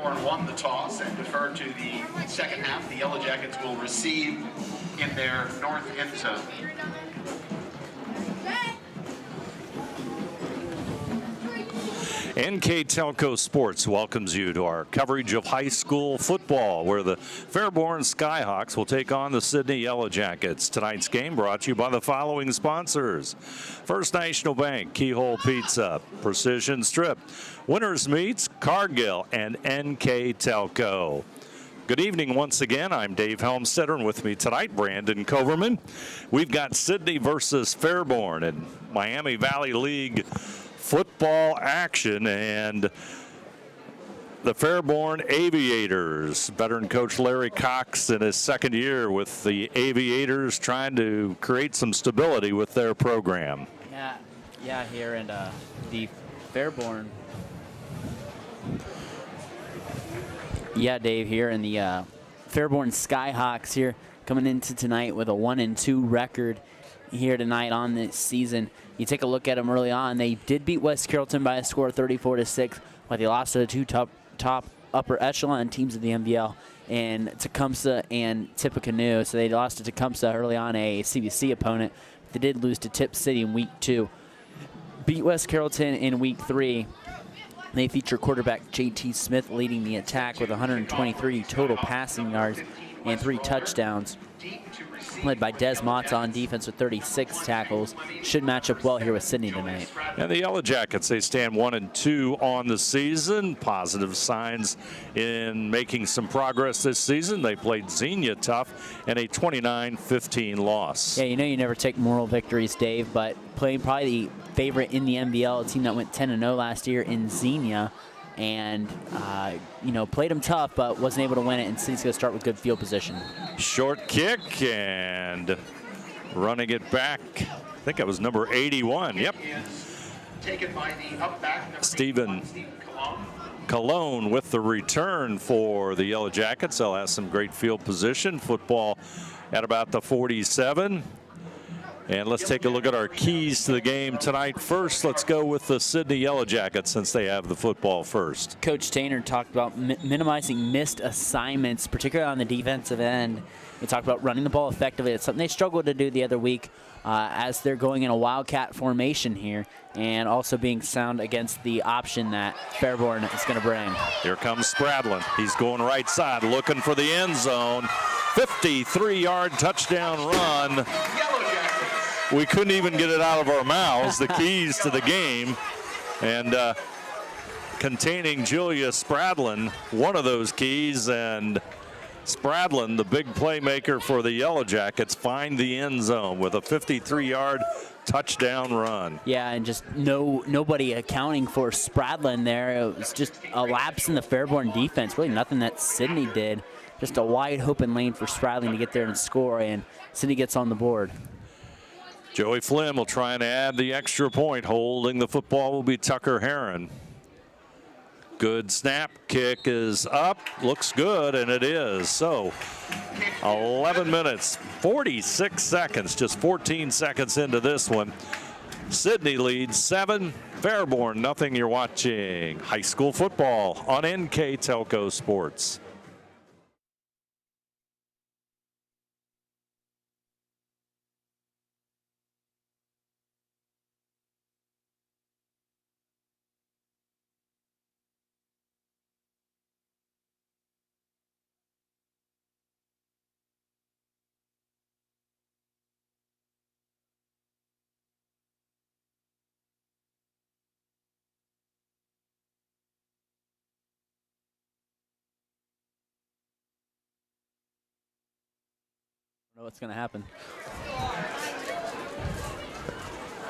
Fairborn won the toss and deferred to the second half. The Yellow Jackets will receive in their north end zone. NK Telco Sports welcomes you to our coverage of high school football, where the Fairborn Skyhawks will take on the Sidney Yellow Jackets. Tonight's game brought to you by the following sponsors: First National Bank, Keyhole Pizza, Precision Strip, Winners Meats, Cargill, and NK Telco. Good evening once again. I'm Dave Helmstetter, and with me tonight, Brandon Coverman. We've got Sidney versus Fairborn in Miami Valley League football action, and the Fairborn Aviators, veteran coach Larry Cox in his second year with the Aviators, trying to create some stability with their program. Yeah, here in the Fairborn. Yeah, Dave, here in the Fairborn Skyhawks here, coming into tonight with a 1-2 record here tonight on this season. You take a look at them early on. They did beat West Carrollton by a score of 34-6, but they lost to the two top upper echelon teams of the MVL, and Tecumseh and Tippecanoe. So they lost to Tecumseh early on, a CBC opponent. They did lose to Tip City in week 2. Beat West Carrollton in week 3. They feature quarterback J.T. Smith leading the attack with 123 total passing yards and 3 touchdowns, led by Des Motts on defense with 36 tackles. Should match up well here with Sidney tonight. And the Yellow Jackets, they stand 1-2 on the season. Positive signs in making some progress this season. They played Xenia tough in a 29-15 loss. Yeah, you know you never take moral victories, Dave, but playing probably the favorite in the MVL, a team that went 10-0 last year in Xenia, and played them tough, but wasn't able to win it, and City's going to start with good field position. Short Kick, and running it back, I think it was number 81. Yep. Stephen Cologne with the return for the Yellow Jackets. They'll have some great field position. Football at about the 47. And let's take a look at our keys to the game tonight. First, let's go with the Sidney Yellow Jackets, since they have the football first. Coach Tainer talked about minimizing missed assignments, particularly on the defensive end. He talked about running the ball effectively. It's something they struggled to do the other week as they're going in a Wildcat formation here, and also being sound against the option that Fairborn is going to bring. Here comes Spradlin. He's going right side, looking for the end zone. 53-yard touchdown run. We couldn't even get it out of our mouths, the keys to the game. And containing Julia Spradlin, one of those keys, and Spradlin, the big playmaker for the Yellow Jackets, find the end zone with a 53-yard touchdown run. Yeah, and just nobody accounting for Spradlin there. It was just a lapse in the Fairborn defense. Really nothing that Sidney did. Just a wide open lane for Spradlin to get there and score, and Sidney gets on the board. Joey Flynn will try and add the extra point. Holding the football will be Tucker Heron. Good snap. Kick is up. Looks good, and it is. So 11 minutes, 46 seconds, just 14 seconds into this one. Sidney leads 7, Fairborn nothing. You're watching high school football on NK Telco Sports. Know what's going to happen.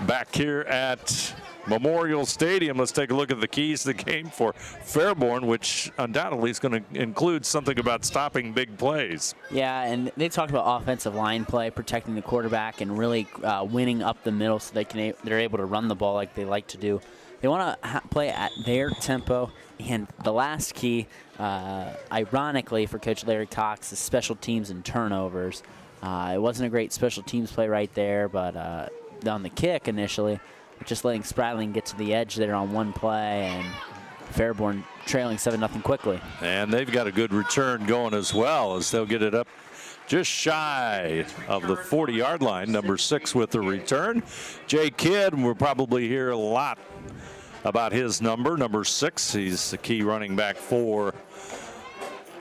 Back here at Memorial Stadium, let's take a look at the keys to the game for Fairborn, which undoubtedly is going to include something about stopping big plays. Yeah, and they talked about offensive line play, protecting the quarterback, and really winning up the middle so they're able to run the ball like they like to do. They want to play at their tempo, and the last key, ironically for Coach Larry Cox, is special teams and turnovers. It wasn't a great special teams play right there, but on the kick initially, just letting Spradling get to the edge there on one play, and Fairborn trailing 7-0 quickly. And they've got a good return going as well, as they'll get it up just shy of the 40-yard line. Number 6 with the return. Jay Kidd, and we'll probably hear a lot about his number 6. He's the key running back for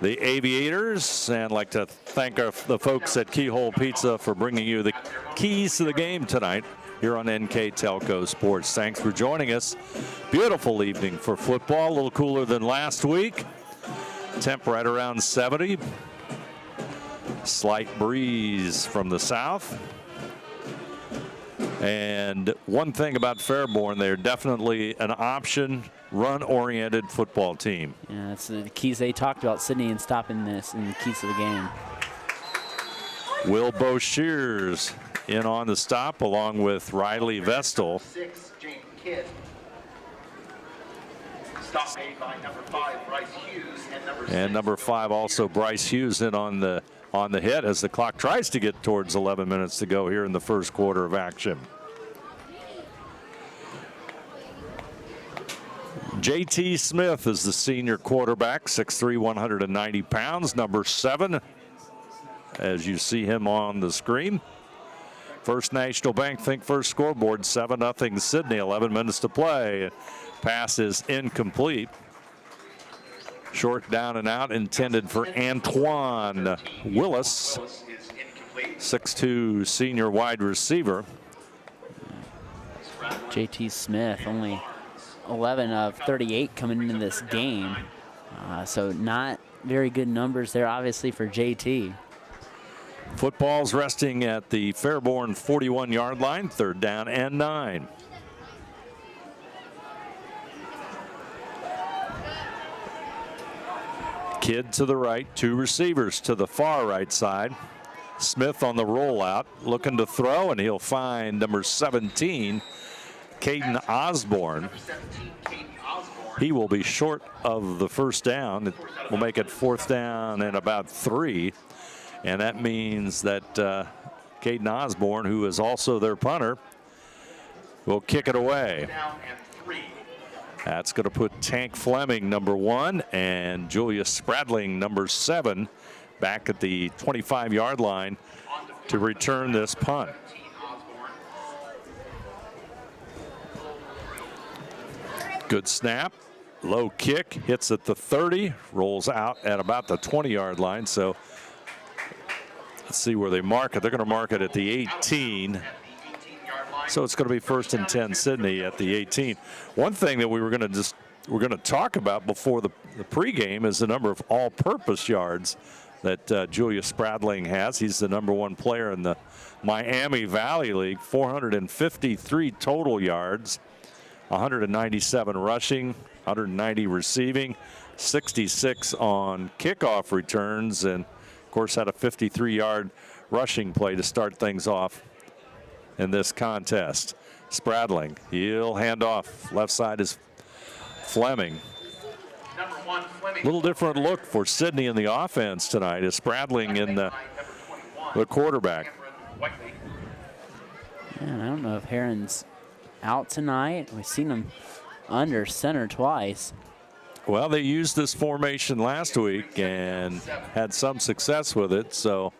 the Aviators. And I'd like to thank the folks at Keyhole Pizza for bringing you the keys to the game tonight here on NK Telco Sports. Thanks for joining us. Beautiful evening for football, a little cooler than last week. Temp right around 70. Slight breeze from the south. And one thing about Fairborn, they're definitely an option run-oriented football team. Yeah, that's the keys they talked about, Sidney, and stopping this in the keys to the game. Will Boshears in on the stop, along with Riley Vestal. 6, Jake Kidd. Stop made by number 5, Bryce Hughes, and number 5 also Bryce Hughes in on the hit as the clock tries to get towards 11 minutes to go here in the first quarter of action. JT Smith is the senior quarterback, 6'3", 190 pounds, number 7, as you see him on the screen. First National Bank Think First scoreboard, 7-0 Sidney, 11 minutes to play. Pass is incomplete. Short down and out intended for Antoine Willis, 6'2", senior wide receiver. JT Smith only 11 of 38 coming into this game. So not very good numbers there, obviously, for JT. Football's resting at the Fairborn 41-yard line, 3rd down and 9. Kidd to the right, 2 receivers to the far right side. Smith on the rollout, looking to throw, and he'll find number 17, Caden Osborne. He will be short of the first down. It will make it 4th down and about 3. And that means that Caden Osborne, who is also their punter, will kick it away. That's going to put Tank Fleming, number 1, and Julius Spradling, number 7, back at the 25-yard line to return this punt. Good snap. Low kick. Hits at the 30. Rolls out at about the 20-yard line. So let's see where they mark it. They're going to mark it at the 18. So it's going to be 1st and 10 Sidney at the 18. One thing that we're going to talk about before the pregame is the number of all-purpose yards that Julius Spradling has. He's the number 1 player in the Miami Valley League. 453 total yards, 197 rushing, 190 receiving, 66 on kickoff returns, and of course had a 53-yard rushing play to start things off in this contest. Spradling, he'll hand off. Left side is Fleming. Number 1, Fleming. Little different look for Sidney in the offense tonight as Spradling in the quarterback. Man, I don't know if Heron's out tonight. We've seen him under center twice. Well, they used this formation last week and had some success with it, so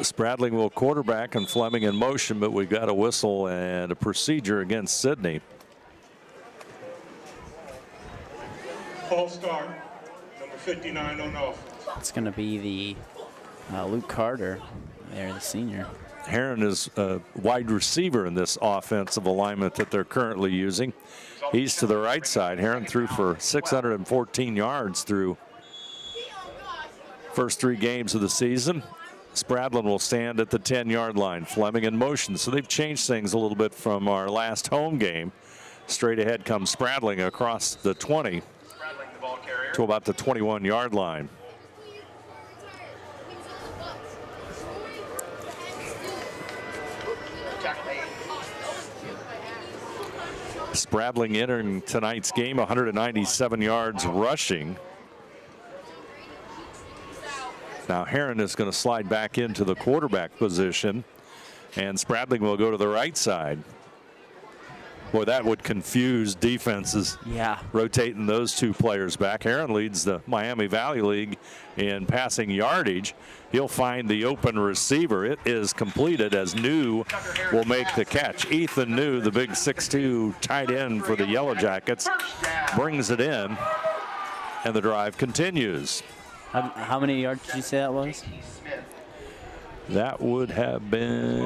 Spradling will quarterback and Fleming in motion, but we've got a whistle and a procedure against Sidney. False start, number 59 on offense. It's going to be the Luke Carter there, the senior. Heron is a wide receiver in this offensive alignment that they're currently using. He's to the right side. Heron threw for 614 yards through first 3 games of the season. Spradlin will stand at the 10-yard line. Fleming in motion. So they've changed things a little bit from our last home game. Straight ahead comes Spradling across the 20 to about the 21-yard line. Spradling entering tonight's game, 197 yards rushing. Now Heron is going to slide back into the quarterback position, and Spradling will go to the right side. Boy, that would confuse defenses. Yeah. Rotating those two players back. Heron leads the Miami Valley League in passing yardage. He'll find the open receiver. It is completed as New will make the catch. Ethan New, the big 6'2" tight end for the Yellow Jackets, brings it in, and the drive continues. How many yards did you say that was? That would have been,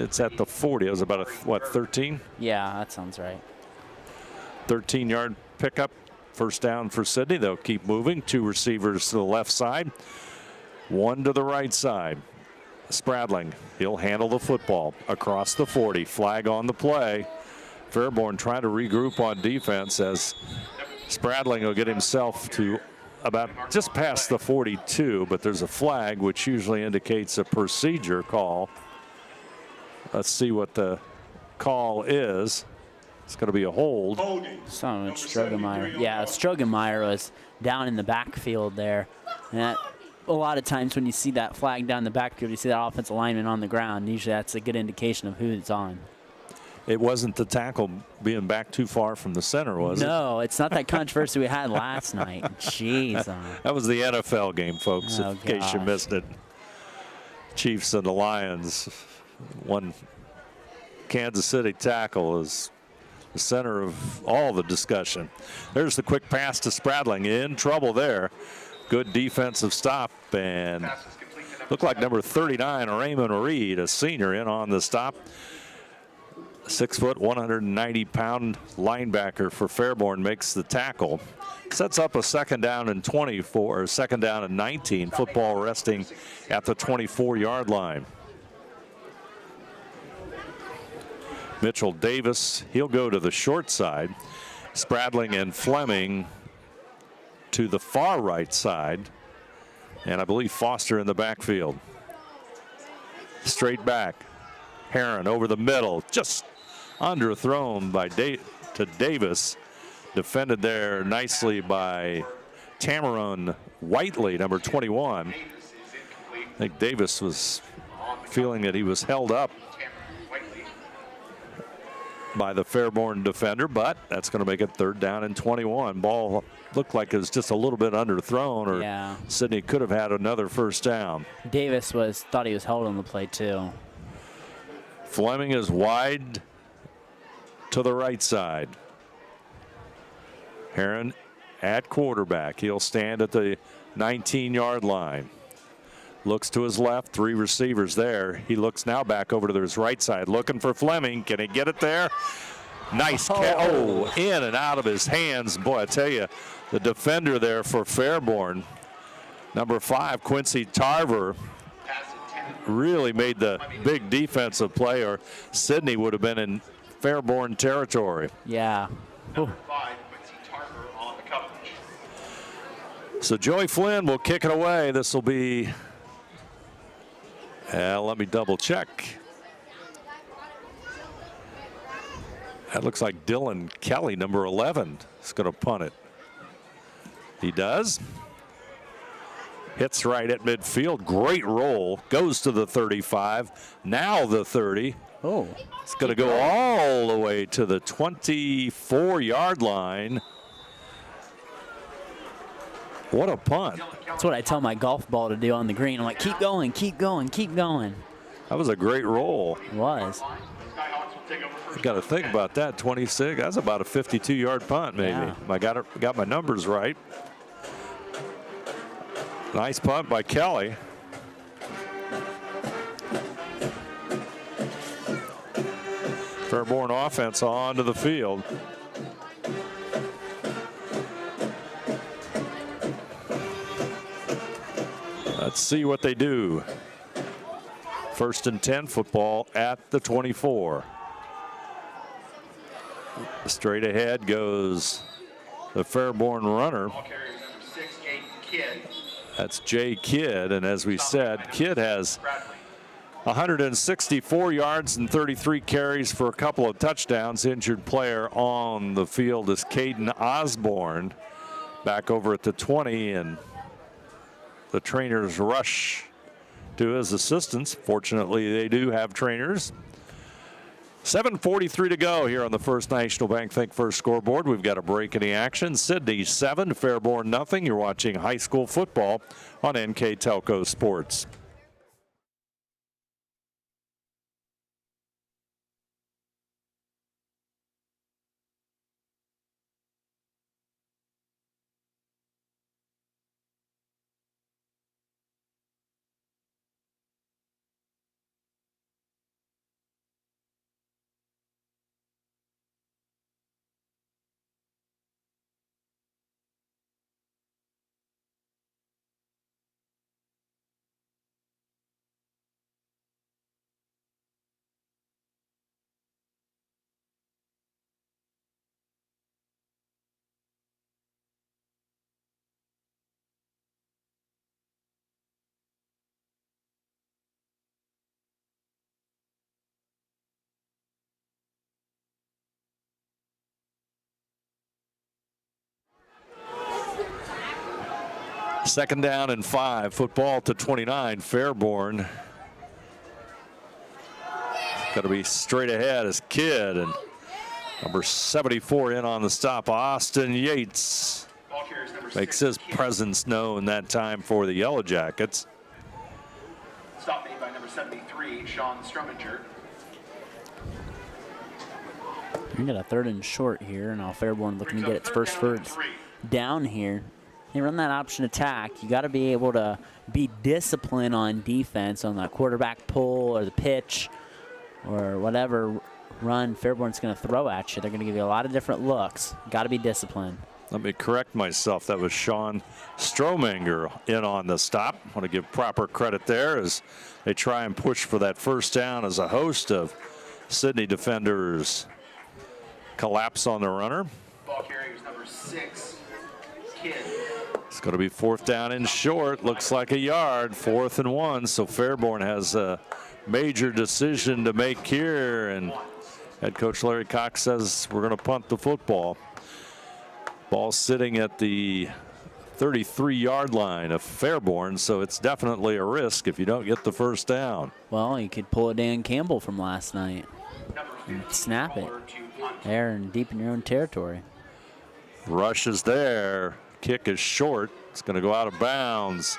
it's at the 40. It was about, 13? Yeah, that sounds right. 13-yard pickup. First down for Sidney. They'll keep moving. Two receivers to the left side, one to the right side. Spradling, he'll handle the football across the 40. Flag on the play. Fairborn trying to regroup on defense as Spradling will get himself to about just past the 42, but there's a flag which usually indicates a procedure call. Let's see what the call is. It's going to be a hold. Something with Strogemeyer. Yeah, Strogemeyer was down in the backfield there. And that, a lot of times when you see that flag down in the backfield, you see that offensive lineman on the ground. Usually that's a good indication of who it's on. It wasn't the tackle being back too far from the center, was it? No, it's not that controversy we had last night. Jeez. That was the NFL game, folks, in case you missed it. Chiefs and the Lions. One Kansas City tackle is the center of all the discussion. There's the quick pass to Spradling. In trouble there. Good defensive stop, and looked like number 39, Raymond Reed, a senior, in on the stop. 6 foot, 190-pound linebacker for Fairborn makes the tackle. Sets up a second down and 24, or second down and 19. Football resting at the 24-yard line. Mitchell Davis, he'll go to the short side. Spradling and Fleming to the far right side. And I believe Foster in the backfield. Straight back. Heron over the middle, just underthrown by to Davis. Defended there nicely by Tamaron Whiteley, number 21. I think Davis was feeling that he was held up by the Fairborn defender, but that's going to make it third down and 21. Ball looked like it was just a little bit underthrown, or Sidney could have had another first down. Davis thought he was held on the play too. Fleming is wide to the right side. Heron at quarterback. He'll stand at the 19-yard line. Looks to his left, three receivers there. He looks now back over to his right side, looking for Fleming. Can he get it there? Nice catch. Oh, in and out of his hands. Boy, I tell you, the defender there for Fairborn, number 5, Quincy Tarver, really made the big defensive play, or Sidney would have been in Fairborn territory. Yeah. Number 5, Quincy Tarver on the coverage. So Joey Flynn will kick it away. This will be, let me double check. That looks like Dylan Kelly, number 11, is going to punt it. He does. Hits right at midfield. Great roll. Goes to the 35. Now the 30. Oh. It's going to go all the way to the 24-yard line. What a punt. That's what I tell my golf ball to do on the green. I'm like, keep going, keep going, keep going. That was a great roll. It was. You got to think about that. 26. That's about a 52-yard punt, maybe. Yeah. I got my numbers right. Nice punt by Kelly. Fairborn offense onto the field. Let's see what they do. First and 10, football at the 24. Straight ahead goes the Fairborn runner. That's Jay Kidd, and as we said, Kidd has 164 yards and 33 carries for a couple of touchdowns. Injured player on the field is Caden Osborne, back over at the 20, and the trainers rush to his assistance. Fortunately, they do have trainers. 7:43 to go here on the First National Bank Think First scoreboard. We've got a break in the action. Sidney 7, Fairborn nothing. You're watching high school football on NK Telco Sports. Second down and 5. Football to 29. Fairborn. Got to be straight ahead as Kidd, and number 74 in on the stop. Austin Yates makes his presence known that time for the Yellow Jackets. Stop made by number 73, Sean Strominger. We got a 3rd and short here, and now Fairborn looking to get its first down here. They run that option attack. You got to be able to be disciplined on defense on that quarterback pull or the pitch or whatever run Fairborn's going to throw at you. They're going to give you a lot of different looks. Got to be disciplined. Let me correct myself. That was Sean Strominger in on the stop. I want to give proper credit there as they try and push for that first down as a host of Sidney defenders collapse on the runner. Ball carrier is number 6, Kidd. It's going to be 4th down and short. Looks like a yard. 4th and 1. So Fairborn has a major decision to make here. And head coach Larry Cox says we're going to punt the football. Ball sitting at the 33-yard line of Fairborn. So it's definitely a risk if you don't get the first down. Well, you could pull a Dan Campbell from last night and snap it there and deep in your own territory. Rush is there. Kick is short. It's going to go out of bounds.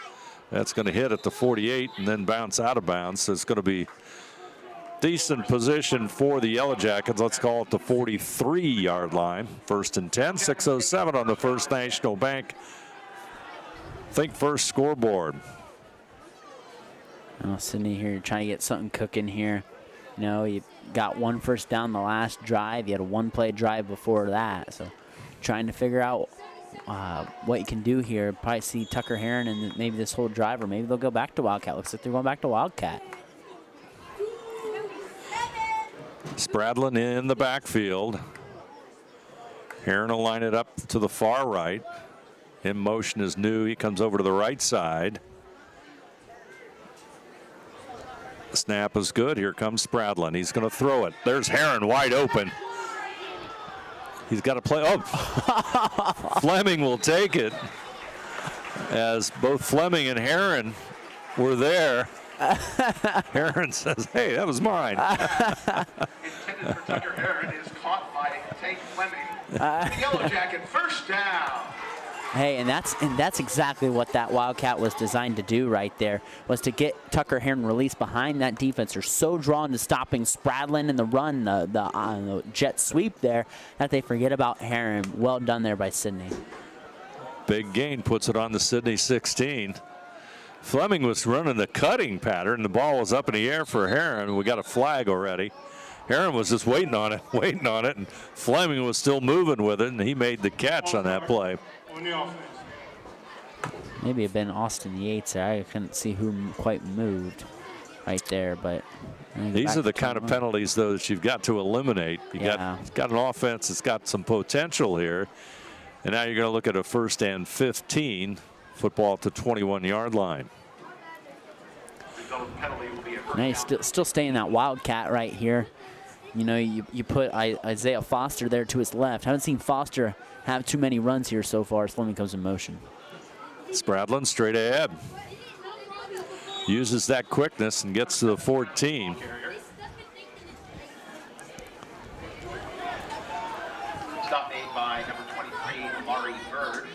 That's going to hit at the 48 and then bounce out of bounds. So it's going to be decent position for the Yellow Jackets. Let's call it the 43-yard line. 1st and 10. 6:07 on the First National Bank Think First scoreboard. Oh, Sidney here, you're trying to get something cooking here. You know, you got 1 first down the last drive. You had a 1-play drive before that. So trying to figure out what you can do here. Probably see Tucker Heron and maybe this whole drive, or maybe they'll go back to Wildcat. Looks like they're going back to Wildcat. Spradlin in the backfield. Heron will line it up to the far right. In motion is New. He comes over to the right side. The snap is good. Here comes Spradlin. He's going to throw it. There's Heron wide open. He's got to play. Oh, Fleming will take it. As both Fleming and Heron were there. Heron says, hey, that was mine. Intended for Tucker Heron is caught by Tank Fleming. The Yellow Jacket first down. Hey, and that's exactly what that Wildcat was designed to do right there, was to get Tucker Heron released behind that defense. They're so drawn to stopping Spradlin in the run, the jet sweep there, that they forget about Heron. Well done there by Sidney. Big gain puts it on the Sidney 16. Fleming was running the cutting pattern. The ball was up in the air for Heron. We got a flag already. Heron was just waiting on it, and Fleming was still moving with it, and he made the catch on that play. On the offense. Maybe it been Austin Yates there. I couldn't see who quite moved right there, but these are the kind of penalties, though, that you've got to eliminate. You got an offense that's got some potential here, and now you're going to look at a 1st and 15. Football at the 21-yard line. Now you still staying that Wildcat right here. You know, you put Isaiah Foster there to his left. Haven't seen Foster have too many runs here so far. Fleming comes in motion. Spradlin straight ahead. Uses that quickness and gets to the 14. Stop made by number 23, Amari Bird.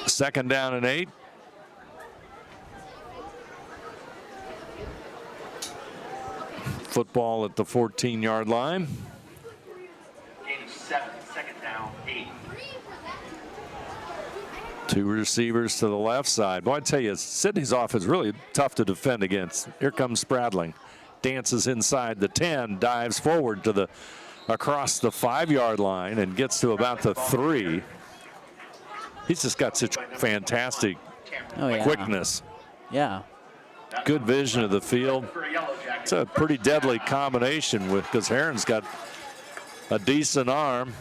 2nd down and 8. Football at the 14-yard line. Gain of 7, 2nd down, 8. 2 receivers to the left side. Boy, I tell you, Sidney's offense is really tough to defend against. Here comes Spradling. Dances inside the 10, dives forward to the across the 5-yard line and gets to about the 3. He's just got such fantastic quickness. Yeah. Good vision of the field. It's a pretty deadly combination because Heron's got a decent arm.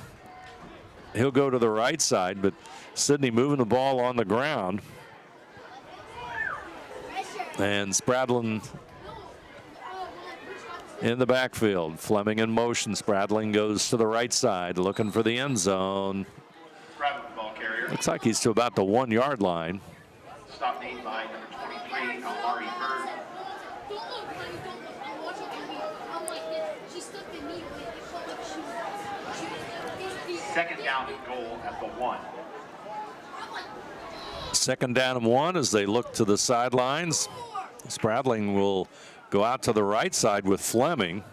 He'll go to the right side, but Sidney moving the ball on the ground. And Spradlin in the backfield. Fleming in motion. Spradling goes to the right side looking for the end zone. Looks like he's to about the 1-yard line. Stop made by number 23, Amari Bird. Second down and goal at the 1. 2nd down and 1 as they look to the sidelines. Spradling will go out to the right side with Fleming.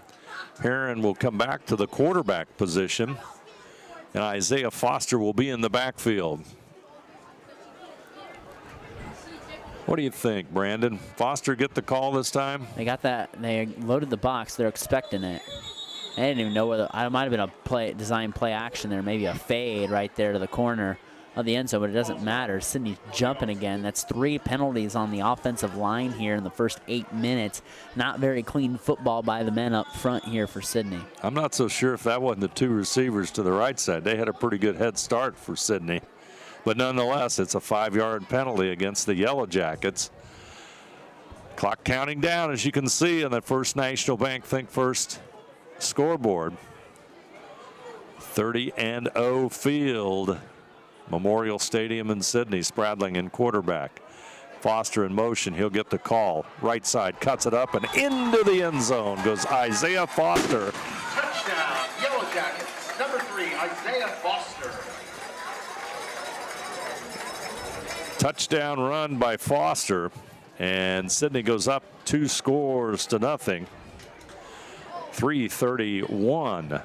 Heron will come back to the quarterback position. And Isaiah Foster will be in the backfield. What do you think, Brandon? Foster get the call this time? They got that. They loaded the box. They're expecting it. They didn't even know whether it might have been a design play action there, maybe a fade right there to the corner of the end zone, but it doesn't matter. Sidney's jumping again. That's 3 penalties on the offensive line here in the first 8 minutes. Not very clean football by the men up front here for Sidney. I'm not so sure if that wasn't the 2 receivers to the right side. They had a pretty good head start for Sidney. But nonetheless, it's a 5-yard penalty against the Yellow Jackets. Clock counting down, as you can see, on that First National Bank Think First scoreboard. 30-0 field. Memorial Stadium in Sidney. Spradling in quarterback. Foster in motion. He'll get the call. Right side cuts it up and into the end zone goes Isaiah Foster. Touchdown, Yellow Jackets. Number 3, Isaiah Foster. Touchdown run by Foster. And Sidney goes up 2 scores to nothing. 3:31.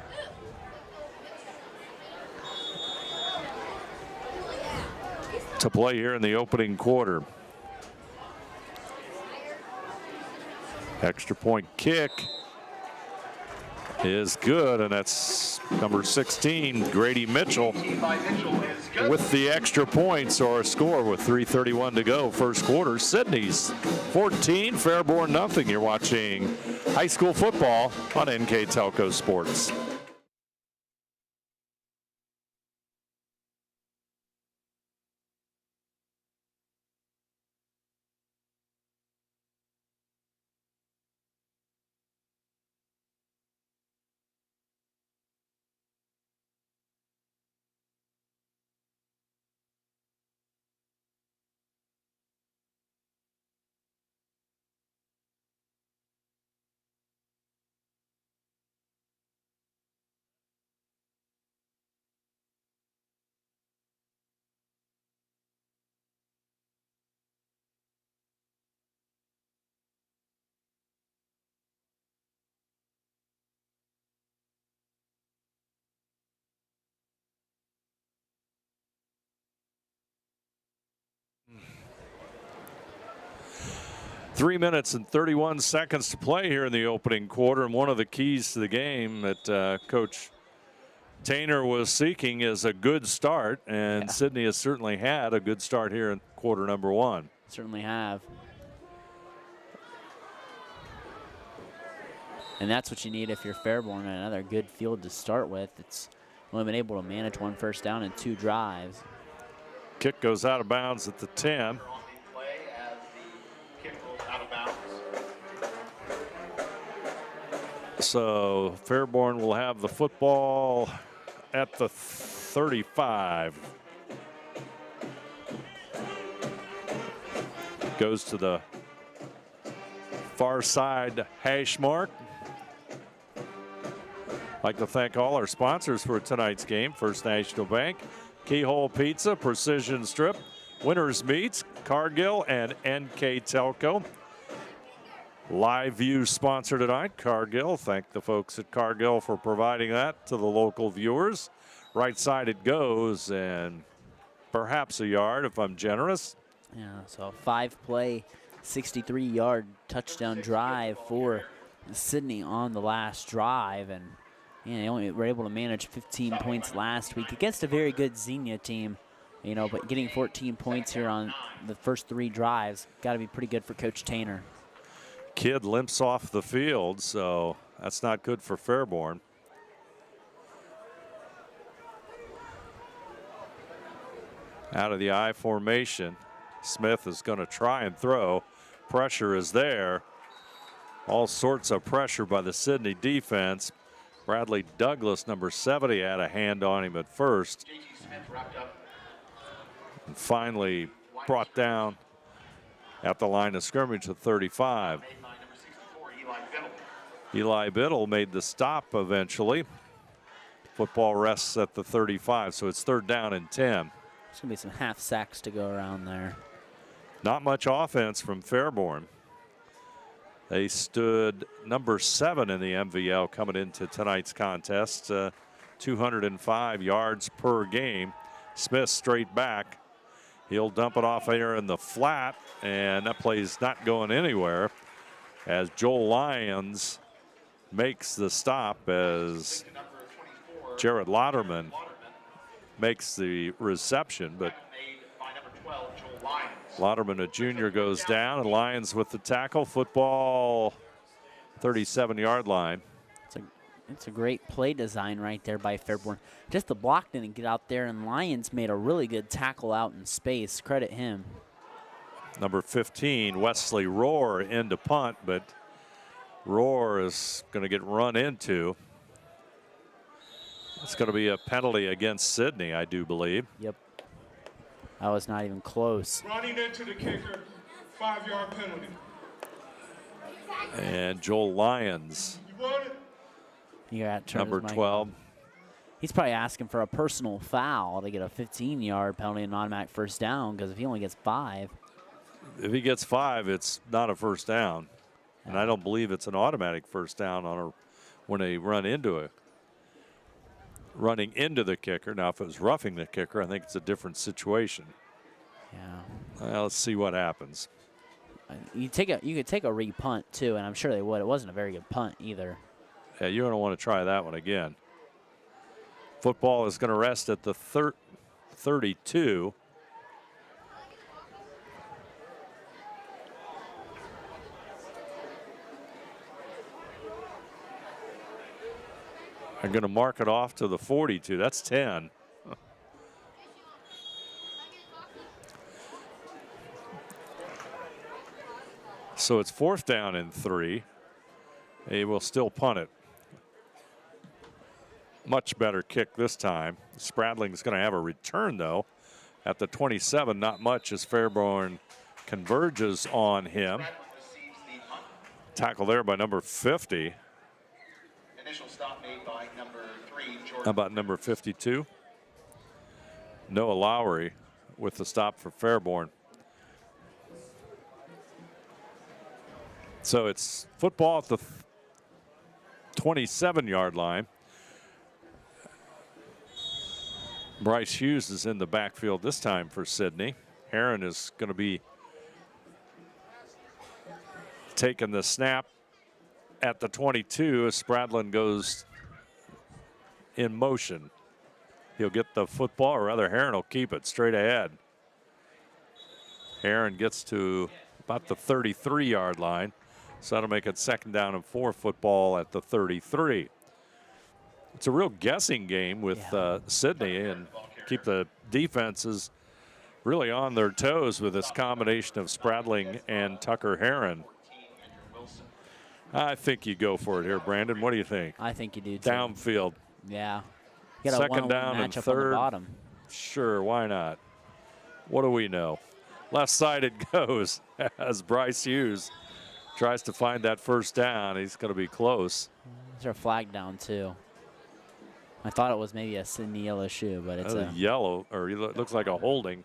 To play here in the opening quarter. Extra point kick is good, and that's number 16, Grady Mitchell, with the extra points or a score with 3:31 to go. First quarter, Sidney's 14, Fairborn nothing. You're watching high school football on NK Telco Sports. Three minutes and 31 seconds to play here in the opening quarter, and one of the keys to the game that Coach Tainer was seeking is a good start, and Sidney has certainly had a good start here in quarter number 1. Certainly have. And that's what you need if you're Fairborn, another good field to start with. It's only been able to manage 1 first down and 2 drives. Kick goes out of bounds at the 10. So Fairborn will have the football at the 35. Goes to the far side hash mark. I'd like to thank all our sponsors for tonight's game. First National Bank, Keyhole Pizza, Precision Strip, Winners Meats, Cargill, and NK Telco. Live View sponsor tonight, Cargill. Thank the folks at Cargill for providing that to the local viewers. Right side it goes, and perhaps a yard if I'm generous. Yeah, so a 5-play, 63-yard touchdown drive for Sidney on the last drive, and they only were able to manage 15 points last week against a very good Xenia team, but getting 14 points here on the first 3 drives, got to be pretty good for Coach Tainer. Kid limps off the field, so that's not good for Fairborn. Out of the I formation, Smith is going to try and throw. Pressure is there. All sorts of pressure by the Sidney defense. Bradley Douglas, number 70, had a hand on him at first. And finally brought down at the line of scrimmage at 35. Eli Biddle made the stop eventually. Football rests at the 35, so it's 3rd down and 10. There's going to be some half sacks to go around there. Not much offense from Fairborn. They stood number 7 in the MVL coming into tonight's contest. 205 yards per game. Smith straight back. He'll dump it off there in the flat, and that play's not going anywhere as Joel Lyons makes the stop as Jared Lauderman makes the reception, but Lauderman, a junior, goes down, and Lyons with the tackle. Football 37-yard line. It's a great play design right there by Fairborn. Just the block didn't get out there, and Lyons made a really good tackle out in space. Credit him. Number 15, Wesley Rohr, into punt, but Rohr is going to get run into. It's going to be a penalty against Sidney, I do believe. Yep. That was not even close. Running into the kicker, 5-yard penalty. And Joel Lyons, You want it? number 12. He's probably asking for a personal foul to get a 15-yard penalty and an automatic first down, because if he only gets 5. If he gets 5, it's not a first down. And I don't believe it's an automatic first down when they running into the kicker. Now, if it was roughing the kicker, I think it's a different situation. Yeah. Well, let's see what happens. You could take a re-punt, too, and I'm sure they would. It wasn't a very good punt either. Yeah, you're going to want to try that one again. Football is going to rest at the 32. I'm going to mark it off to the 42. That's 10. So it's 4th down and 3. They will still punt it. Much better kick this time. Spradling's going to have a return, though, at the 27. Not much as Fairborn converges on him. Tackle there by number 50. Initial stop made by number 3, Jordan. How about number 52? Noah Lowry with the stop for Fairborn. So it's football at the 27-yard line. Bryce Hughes is in the backfield this time for Sidney. Heron is going to be taking the snap at the 22 as Spradlin goes in motion. He'll get the football, or rather Heron will keep it straight ahead. Heron gets to about the 33-yard line, so that'll make it 2nd down and 4 football at the 33. It's a real guessing game with Sidney, and keep the defenses really on their toes with this combination of Spradling and Tucker Heron. I think you go for it here, Brandon. What do you think? I think you do, too. Downfield. Yeah. You got a 2nd down and 3rd. On the bottom. Sure, why not? What do we know? Left side it goes as Bryce Hughes tries to find that first down. He's going to be close. Is there a flag down, too? I thought it was maybe a Sidney yellow shoe, but it's That's a yellow, or it looks like a holding.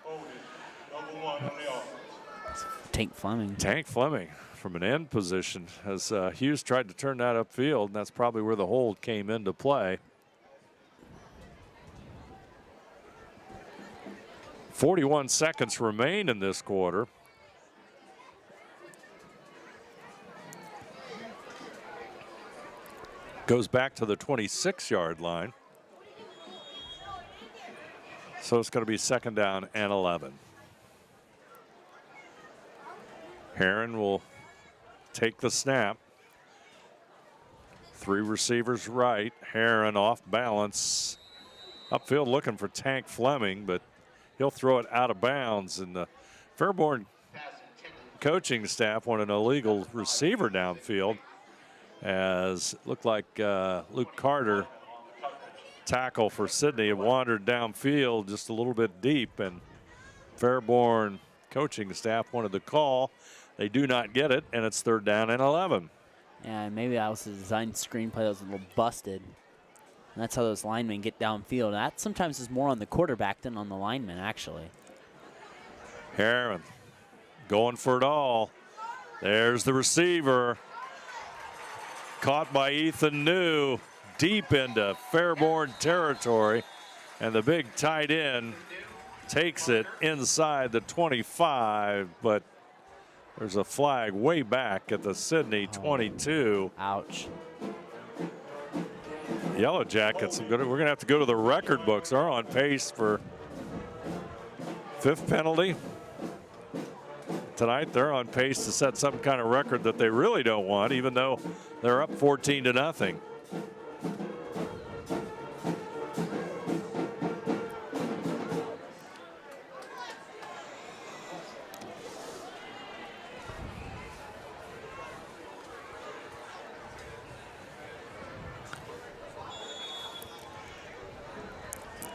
Hold it. Number 1 on the offense. Tank Fleming. Tank Fleming from an end position as Hughes tried to turn that upfield, and that's probably where the hold came into play. 41 seconds remain in this quarter. Goes back to the 26-yard line. So it's going to be 2nd down and 11. Heron will take the snap. 3 receivers right. Heron off balance. Upfield looking for Tank Fleming, but he'll throw it out of bounds. And the Fairborn coaching staff want an illegal receiver downfield, as it looked like Luke Carter, tackle for Sidney, had wandered downfield just a little bit deep, and Fairborn coaching staff wanted the call. They do not get it, and it's 3rd down and 11. Yeah, maybe that was a design screenplay that was a little busted. And that's how those linemen get downfield. That sometimes is more on the quarterback than on the lineman, actually. Heron going for it all. There's the receiver. Caught by Ethan New, deep into Fairborn territory. And the big tight end takes it inside the 25, but there's a flag way back at the Sidney 22. Ouch. Yellow Jackets, we're going to have to go to the record books. They're on pace for 5th penalty. Tonight, they're on pace to set some kind of record that they really don't want, even though they're up 14-0.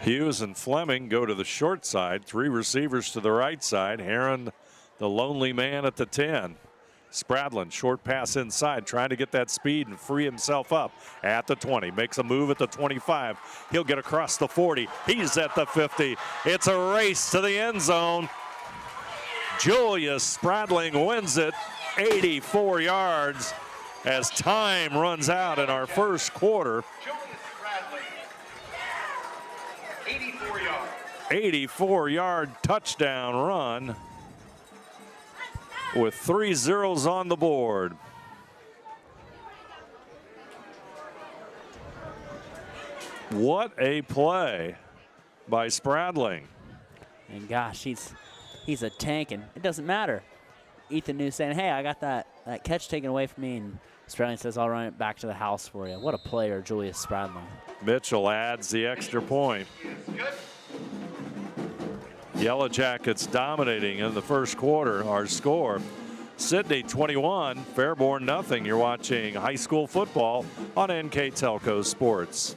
Hughes and Fleming go to the short side. 3 receivers to the right side. Heron, the lonely man at the 10. Spradlin, short pass inside, trying to get that speed and free himself up at the 20. Makes a move at the 25. He'll get across the 40. He's at the 50. It's a race to the end zone. Julius Spradling wins it, 84 yards, as time runs out in our first quarter. 84-yard touchdown run with 3 zeros on the board. What a play by Spradling. And gosh, he's a tank, and it doesn't matter. Ethan New saying, hey, I got that catch taken away from me, and Spradling says, I'll run it back to the house for you. What a player, Julius Spradling. Mitchell adds the extra point. Yellow Jackets dominating in the first quarter. Our score, Sidney 21, Fairborn nothing. You're watching high school football on NK Telco Sports.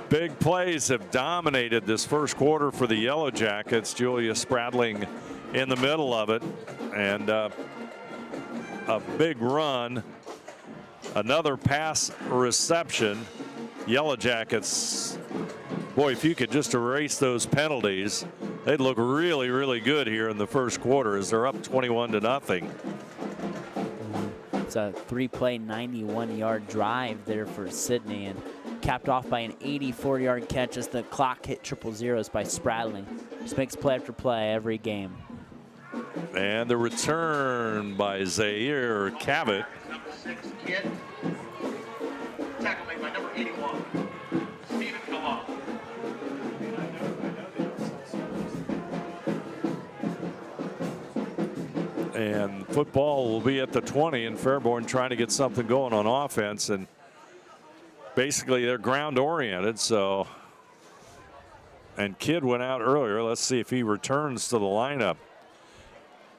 Big plays have dominated this first quarter for the Yellow Jackets. Julius Spradling in the middle of it, and a big run. Another pass reception. Yellow Jackets, boy, if you could just erase those penalties, they'd look really, really good here in the first quarter as they're up 21-0. It's a 3-play, 91-yard drive there for Sidney, and capped off by an 84-yard catch as the clock hit triple zeros by Spradling. Just makes play after play every game. And the return by Zaire Cavett. Number 6, Kid. Tackle made by number 81, Stephen Kalal. And football will be at the 20, and Fairborn trying to get something going on offense. And basically they're ground oriented, so. And Kidd went out earlier. Let's see if he returns to the lineup.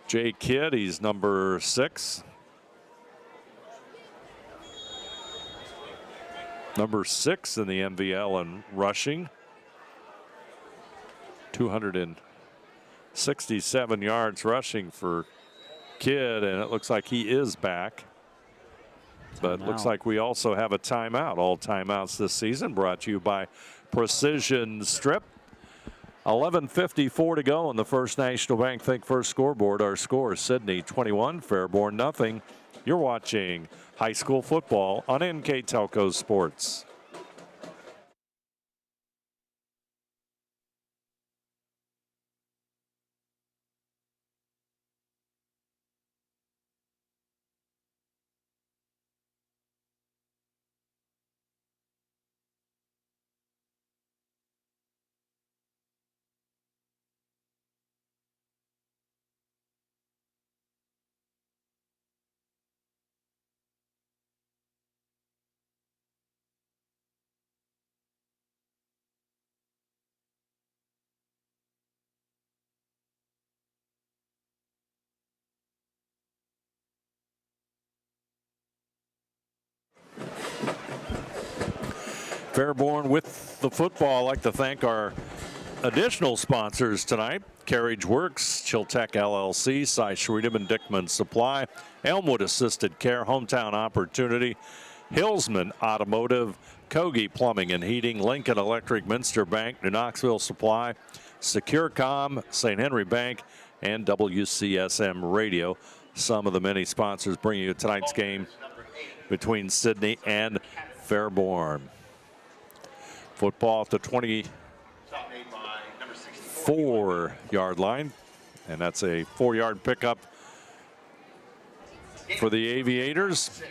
Jay Kidd, he's number 6. Number 6 in the MVL in rushing. 267 yards rushing for Kidd, and it looks like he is back. But it looks like we also have a timeout. All timeouts this season brought to you by Precision Strip. 11:54 to go on the First National Bank Think First scoreboard. Our score, Sidney 21, Fairborn nothing. You're watching high school football on NK Telco Sports. Fairborn with the football. I'd like to thank our additional sponsors tonight. Carriage Works, Chiltech LLC, Cy Schreedem and Dickman Supply, Elmwood Assisted Care, Hometown Opportunity, Hillsman Automotive, Kogi Plumbing and Heating, Lincoln Electric, Minster Bank, New Knoxville Supply, SecureCom, St. Henry Bank, and WCSM Radio. Some of the many sponsors bringing you tonight's game between Sidney and Fairborn. Football at the 24-yard line, and that's a 4-yard pickup for the Aviators.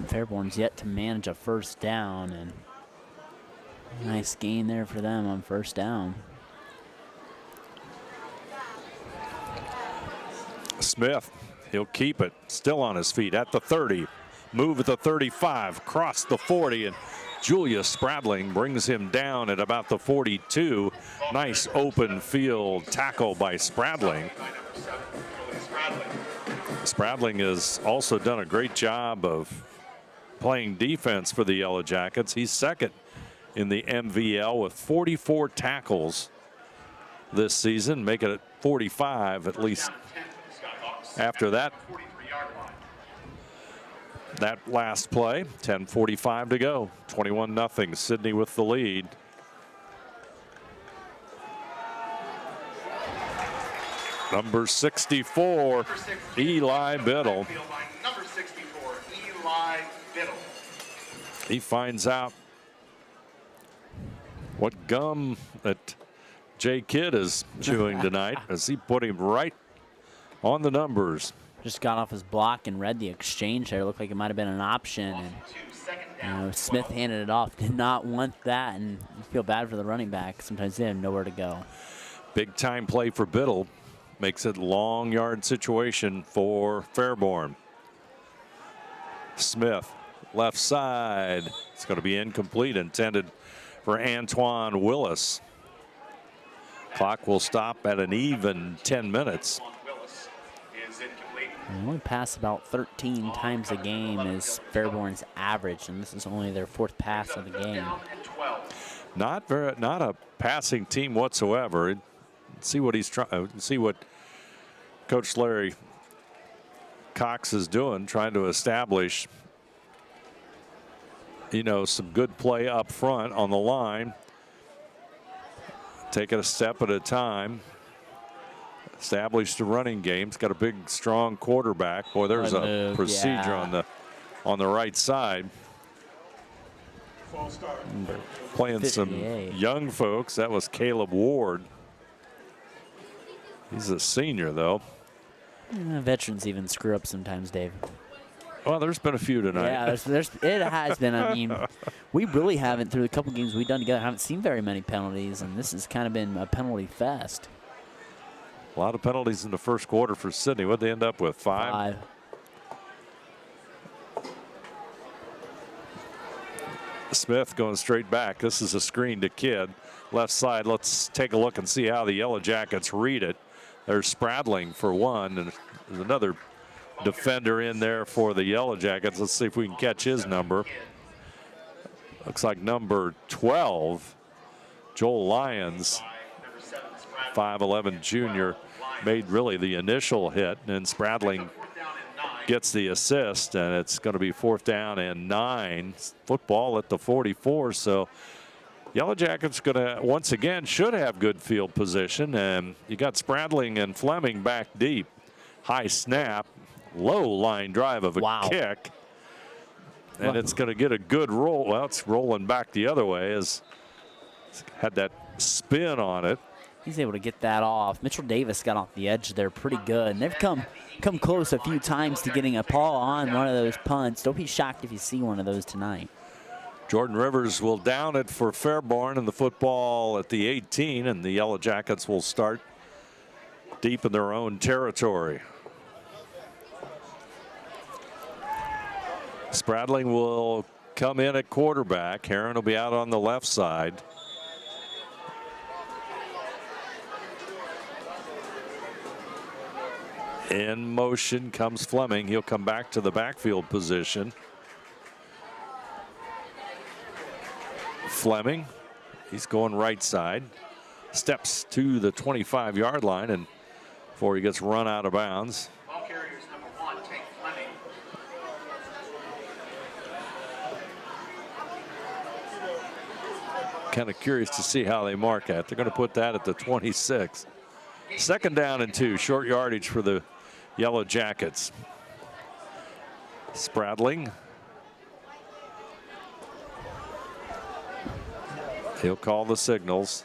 Fairborn's yet to manage a first down, and nice gain there for them on first down. Smith, he'll keep it, still on his feet at the 30. Move at the 35, cross the 40, and Julius Spradling brings him down at about the 42. Nice open field tackle by Spradling. Spradling has also done a great job of playing defense for the Yellow Jackets. He's second in the MVL with 44 tackles this season, making it 45 at least after that last play. 10:45 to go. 21-0. Sidney with the lead. Number 64, Eli Biddle. Number 64, Eli Biddle. He finds out what gum that Jay Kidd is chewing tonight as he put him right on the numbers. Just got off his block and read the exchange there. Looked like it might have been an option. And Smith handed it off. Did not want that, and you feel bad for the running back. Sometimes they have nowhere to go. Big time play for Biddle. Makes it long yard situation for Fairborn. Smith, left side. It's going to be incomplete, intended for Antoine Willis. Clock will stop at an even 10 minutes. They only pass about 13 times a game is Fairborn's average, and this is only their 4th pass of the game. Not a passing team whatsoever. See what he's trying. See what Coach Larry Cox is doing, trying to establish, some good play up front on the line. Take it a step at a time. established a running game. He's got a big, strong quarterback. Boy, there's a procedure on the right side. False start. Playing some 58. young folks. That was Caleb Ward. He's a senior, though. Veterans even screw up sometimes, Dave. Well, there's been a few tonight. Yeah, it has been. I mean, we really haven't, through the couple games we've done together, haven't seen very many penalties, and this has kind of been a penalty fest. A lot of penalties in the first quarter for Sidney. What'd they end up with? 5? 5. Smith going straight back. This is a screen to Kidd. Left side. Let's take a look and see how the Yellow Jackets read it. There's Spradling for one, and there's another defender in there for the Yellow Jackets. Let's see if we can catch his number. Looks like number 12, Joel Lyons, 5'11" junior, made really the initial hit, and Spradling gets the assist, and it's going to be 4th down and 9. Football at the 44, so Yellow Jackets going to once again should have good field position, and you got Spradling and Fleming back deep. High snap, low line drive of a kick, and it's going to get a good roll. Well, it's rolling back the other way as it's had that spin on it. He's able to get that off. Mitchell Davis got off the edge there pretty good, and they've come close a few times to getting a paw on one of those punts. Don't be shocked if you see one of those tonight. Jordan Rivers will down it for Fairborn, and the football at the 18, and the Yellow Jackets will start deep in their own territory. Spradling will come in at quarterback. Heron will be out on the left side. In motion comes Fleming. He'll come back to the backfield position. Fleming, he's going right side. Steps to the 25-yard line, and before he gets run out of bounds. Ball carriers number 1, take Fleming. Kind of curious to see how they mark that. They're going to put that at the 26. 2nd down and 2, short yardage for the Yellow Jackets. Spradling. He'll call the signals.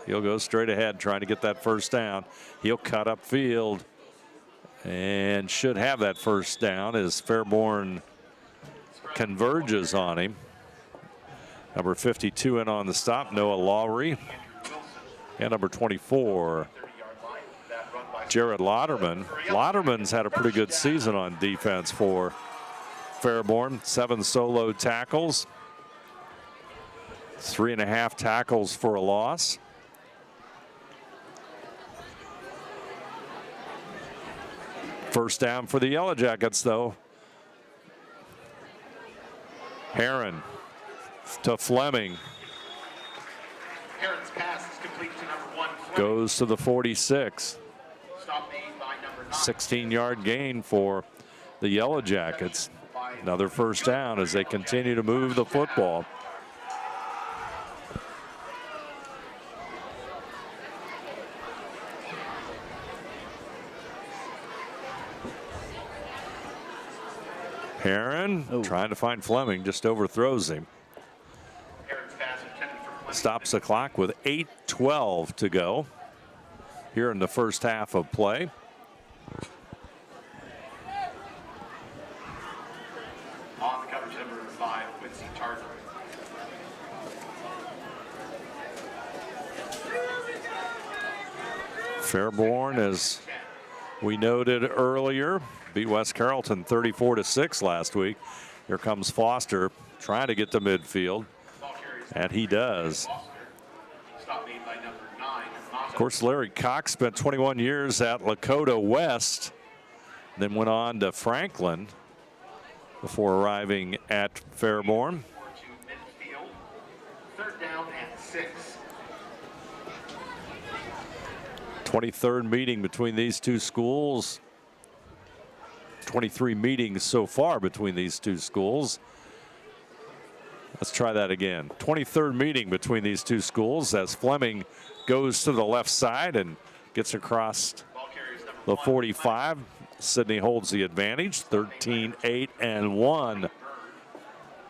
He'll go straight ahead trying to get that 1st down. He'll cut upfield and should have that 1st down as Fairborn converges on him. Number 52 in on the stop, Noah Lowry. And number 24, Jared Lauderman. Lauderman's had a pretty good season on defense for Fairborn. 7 solo tackles. 3.5 tackles for a loss. First down for the Yellow Jackets, though. Heron to Fleming. Heron's pass is complete to number 1, Fleming. Goes to the 46. Stop made by number 9. 16-yard gain for the Yellow Jackets. Another 1st down as they continue to move the football. Heron trying to find Fleming, just overthrows him. Stops the clock with 8:12 to go here in the first half of play. On the coverage, number 5, Quincy Tarver. Fairborn, as we noted earlier, beat West Carrollton 34-6 last week. Here comes Foster trying to get to midfield, and he does. Of course, Larry Cox spent 21 years at Lakota West, then went on to Franklin before arriving at Fairborn. 3rd down and 6. 23rd meeting between these two schools. 23 meetings so far between these two schools. Let's try that again. 23rd meeting between these two schools as Fleming goes to the left side and gets across the 45. Sidney holds the advantage, 13-8-1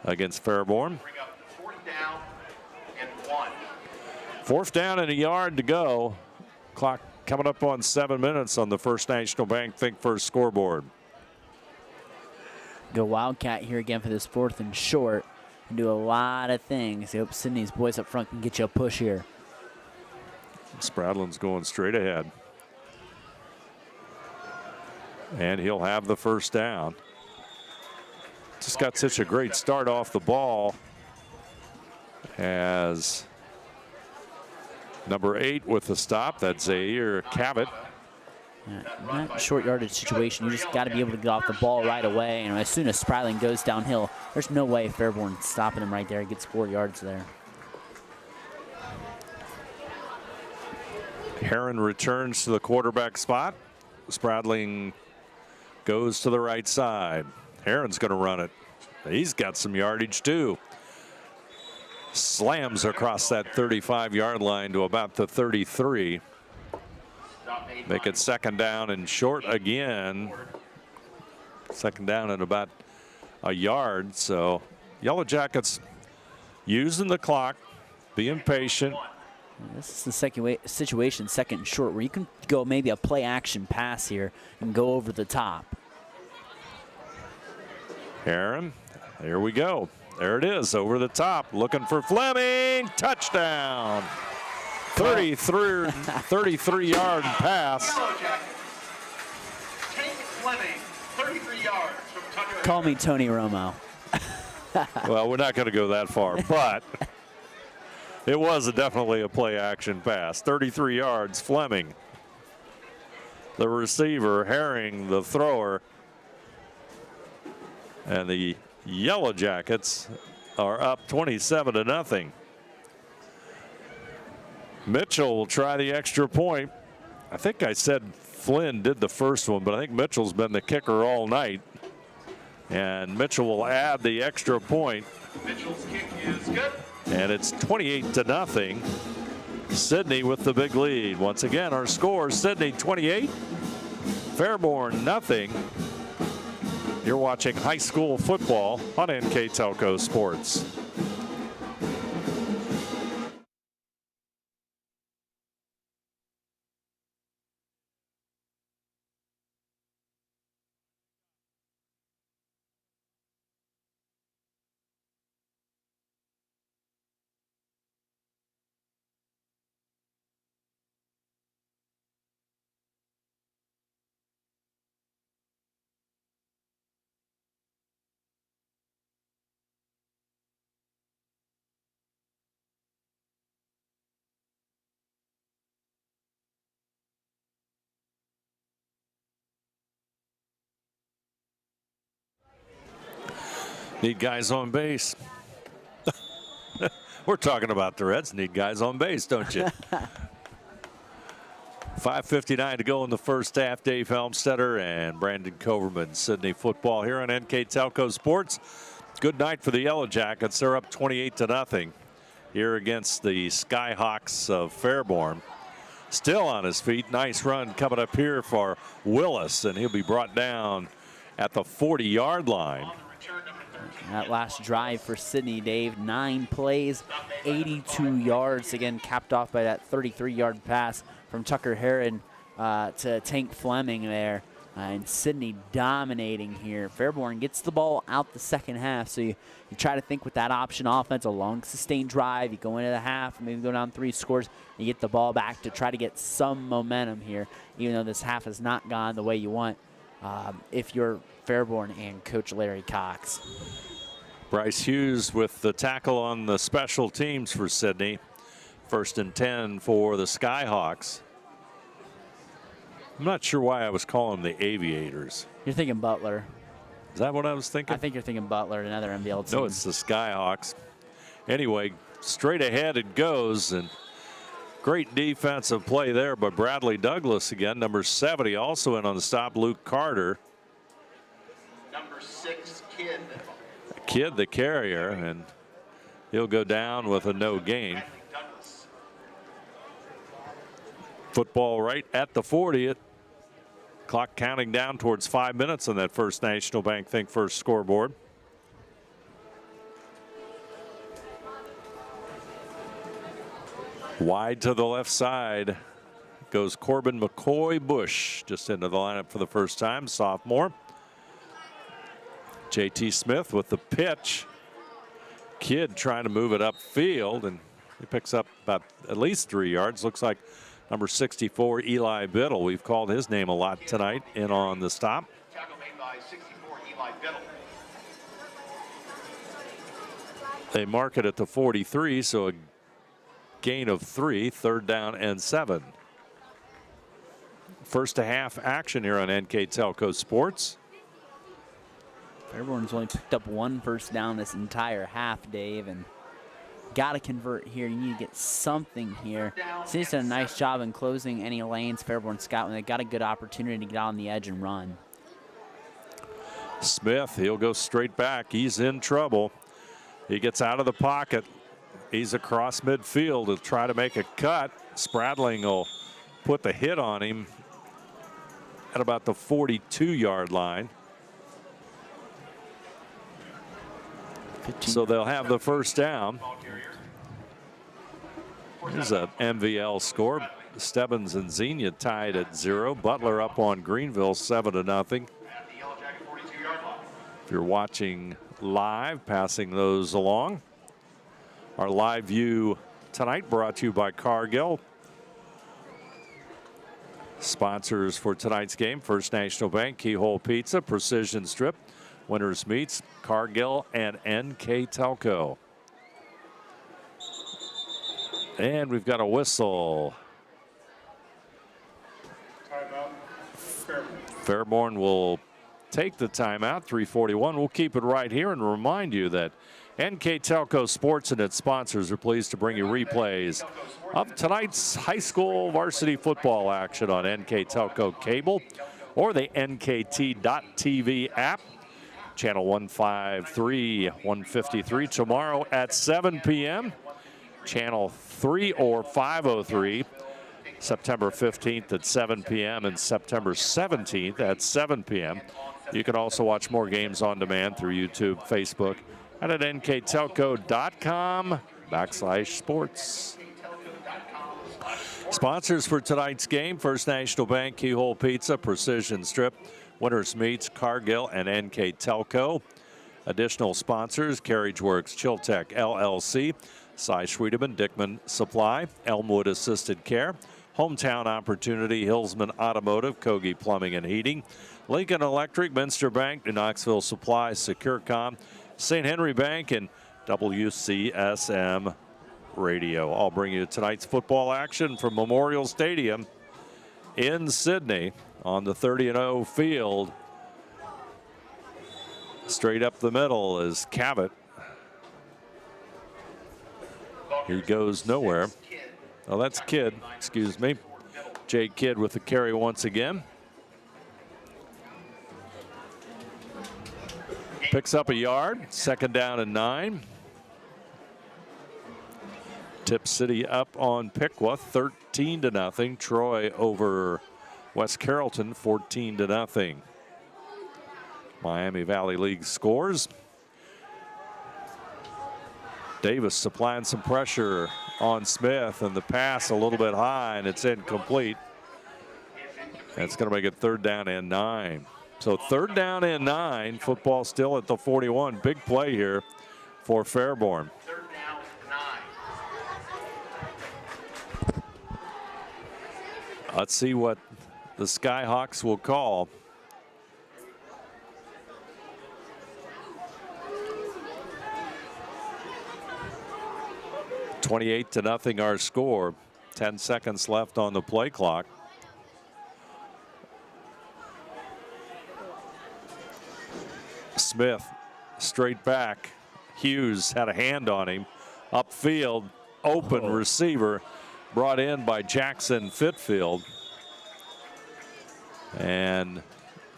against Fairborn. Bring up fourth down and 1. Fourth down and a yard to go. Clock coming up on 7 minutes on the First National Bank Think First scoreboard. Go Wildcat here again for this 4th and short. And do a lot of things. I hope Sidney's boys up front can get you a push here. Spradlin's going straight ahead. And he'll have the first down. Just got such a great start off the ball as number 8 with the stop. That's Zaire Cabot. Not a short yardage situation. You just got to be able to get off the ball right away. And as soon as Spradlin goes downhill, there's no way Fairborn stopping him right there. He gets 4 yards there. Heron returns to the quarterback spot. Spradling goes to the right side. Heron's going to run it. He's got some yardage too. Slams across that 35-yard line to about the 33. Make it second down and short again. Second down and about a yard. So Yellow Jackets using the clock, being patient. This is the situation, second and short, where you can go maybe a play action pass here and go over the top. Heron, there we go. There it is, over the top, looking for Fleming. Touchdown. 33-yard pass. Yellow Jackets. Tank Fleming, 33 yards from Tucker. Call me Tony Romo. Well, we're not going to go that far, but it was definitely a play action pass. 33 yards, Fleming. The receiver, Herring, the thrower. And the Yellow Jackets are up 27-0. Mitchell will try the extra point. I think I said Flynn did the first one, but I think Mitchell's been the kicker all night. And Mitchell will add the extra point. Mitchell's kick is good. And it's 28-0. Sidney with the big lead. Once again, our score, Sidney 28, Fairborn nothing. You're watching high school football on NK Telco Sports. Need guys on base. We're talking about the Reds. Need guys on base, don't you? 5:59 to go in the first half. Dave Helmstetter and Brandon Coverman. Sidney football here on NK Telco Sports. Good night for the Yellow Jackets. They're up 28-0 here against the Skyhawks of Fairborn. Still on his feet. Nice run coming up here for Willis, and he'll be brought down at the 40-yard line. That last drive for Sidney, Dave, 9 plays, 82 yards. Again, capped off by that 33-yard pass from Tucker Heron to Tank Fleming there. And Sidney dominating here. Fairborn gets the ball out the second half, so you try to think with that option offense, a long sustained drive. You go into the half, maybe go down 3 scores, you get the ball back to try to get some momentum here, even though this half has not gone the way you want if you're Fairborn and Coach Larry Cox. Bryce Hughes with the tackle on the special teams for Sidney. 1st and 10 for the Skyhawks. I'm not sure why I was calling them the Aviators. You're thinking Butler. Is that what I was thinking? I think you're thinking Butler, another NBL team. No, it's the Skyhawks. Anyway, straight ahead it goes, and great defensive play there by Bradley Douglas again. Number 70 also in on the stop, Luke Carter. Number 6, Kidd. Kidd, the carrier, and he'll go down with a no gain. Football right at the 40. Clock counting down towards 5 minutes on that First National Bank Think First scoreboard. Wide to the left side goes Corbin McCoy Bush, just into the lineup for the first time, sophomore. JT Smith with the pitch. Kidd trying to move it upfield, and he picks up about at least 3 yards. Looks like number 64, Eli Biddle. We've called his name a lot tonight in on the stop. Tackle made by 64, Eli Biddle. They mark it at the 43, so a gain of 3, 3rd down and 7. First half action here on NK Telco Sports. Fairborn's only picked up 1 first down this entire half, Dave, and got to convert here. You need to get something here. Sidney's done a nice job in closing any lanes Fairborn Scout when they got a good opportunity to get on the edge and run. Smith, he'll go straight back. He's in trouble. He gets out of the pocket. He's across midfield to try to make a cut. Spradling will put the hit on him at about the 42-yard line. So they'll have the first down. Here's an MVL score. Stebbins and Xenia tied at 0. Butler up on Greenville 7-0. If you're watching live, passing those along. Our live view tonight brought to you by Cargill. Sponsors for tonight's game: First National Bank, Keyhole Pizza, Precision Strip, Winners Meats, Cargill, and NK Telco. And we've got a whistle. Timeout. Fairborn will take the timeout, 3:41. We'll keep it right here and remind you that NK Telco Sports and its sponsors are pleased to bring you replays of tonight's high school varsity football action on NK Telco Cable or the NKT.TV app. Channel 153, 153 tomorrow at 7 p.m. Channel 3 or 503, September 15th at 7 p.m. and September 17th at 7 p.m. You can also watch more games on demand through YouTube, Facebook, and at nktelco.com/sports. Sponsors for tonight's game: First National Bank, Keyhole Pizza, Precision Strip, Winners Meats, Cargill, and NK Telco. Additional sponsors: Carriage Works, Chiltech LLC, Cy Schwedeman, Dickman Supply, Elmwood Assisted Care, Hometown Opportunity, Hillsman Automotive, Kogi Plumbing and Heating, Lincoln Electric, Minster Bank, New Knoxville Supply, SecureCom, St. Henry Bank, and WCSM Radio. I'll bring you tonight's football action from Memorial Stadium in Sidney on the 30-0 field. Straight up the middle is Cavett. He goes nowhere. Oh, that's Kidd, excuse me. Jay Kidd with the carry once again. Picks up a yard, 2nd down and 9. Tip City up on Piqua, 13-0. Troy over West Carrollton, 14-0. Miami Valley League scores. Davis supplying some pressure on Smith, and the pass a little bit high, and it's incomplete. That's going to make it 3rd down and 9. So 3rd down and 9. Football still at the 41. Big play here for Fairborn. 3rd down and 9. Let's see what the Skyhawks will call. (28-0) our score. 10 seconds left on the play clock. Smith straight back. Hughes had a hand on him. Upfield, open receiver brought in by Jackson Fitfield. And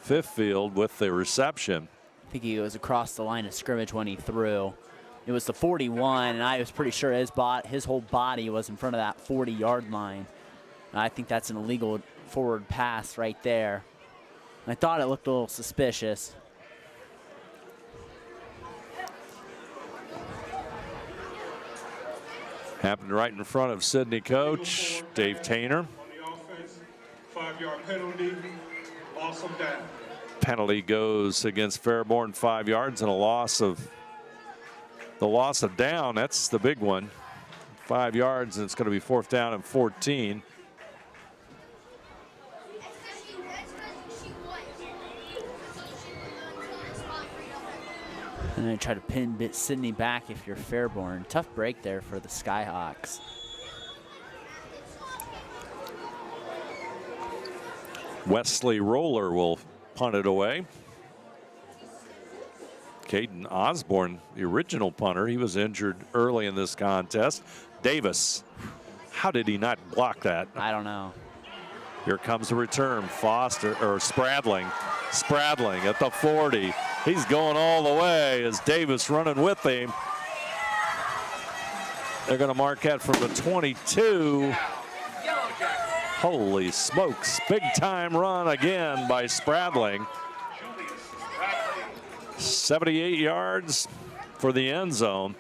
Fitfield with the reception. I think he was across the line of scrimmage when he threw. It was the 41, and I was pretty sure his whole body was in front of that 40-yard line. And I think that's an illegal forward pass right there. I thought it looked a little suspicious. Happened right in front of Sidney coach, Dave Tainer. On the offense, 5-yard penalty, loss of down. Penalty goes against Fairborn, 5 yards, and the loss of down. That's the big one. 5 yards, and it's going to be 4th down and 14. And then try to pin Sidney back if you're Fairborn. Tough break there for the Skyhawks. Wesley Roller will punt it away. Caden Osborne, the original punter, he was injured early in this contest. Davis, how did he not block that? I don't know. Here comes the return. Spradling at the 40. He's going all the way as Davis running with him. They're going to mark that from the 22. Holy smokes, big time run again by Spradling. 78 yards for the end zone.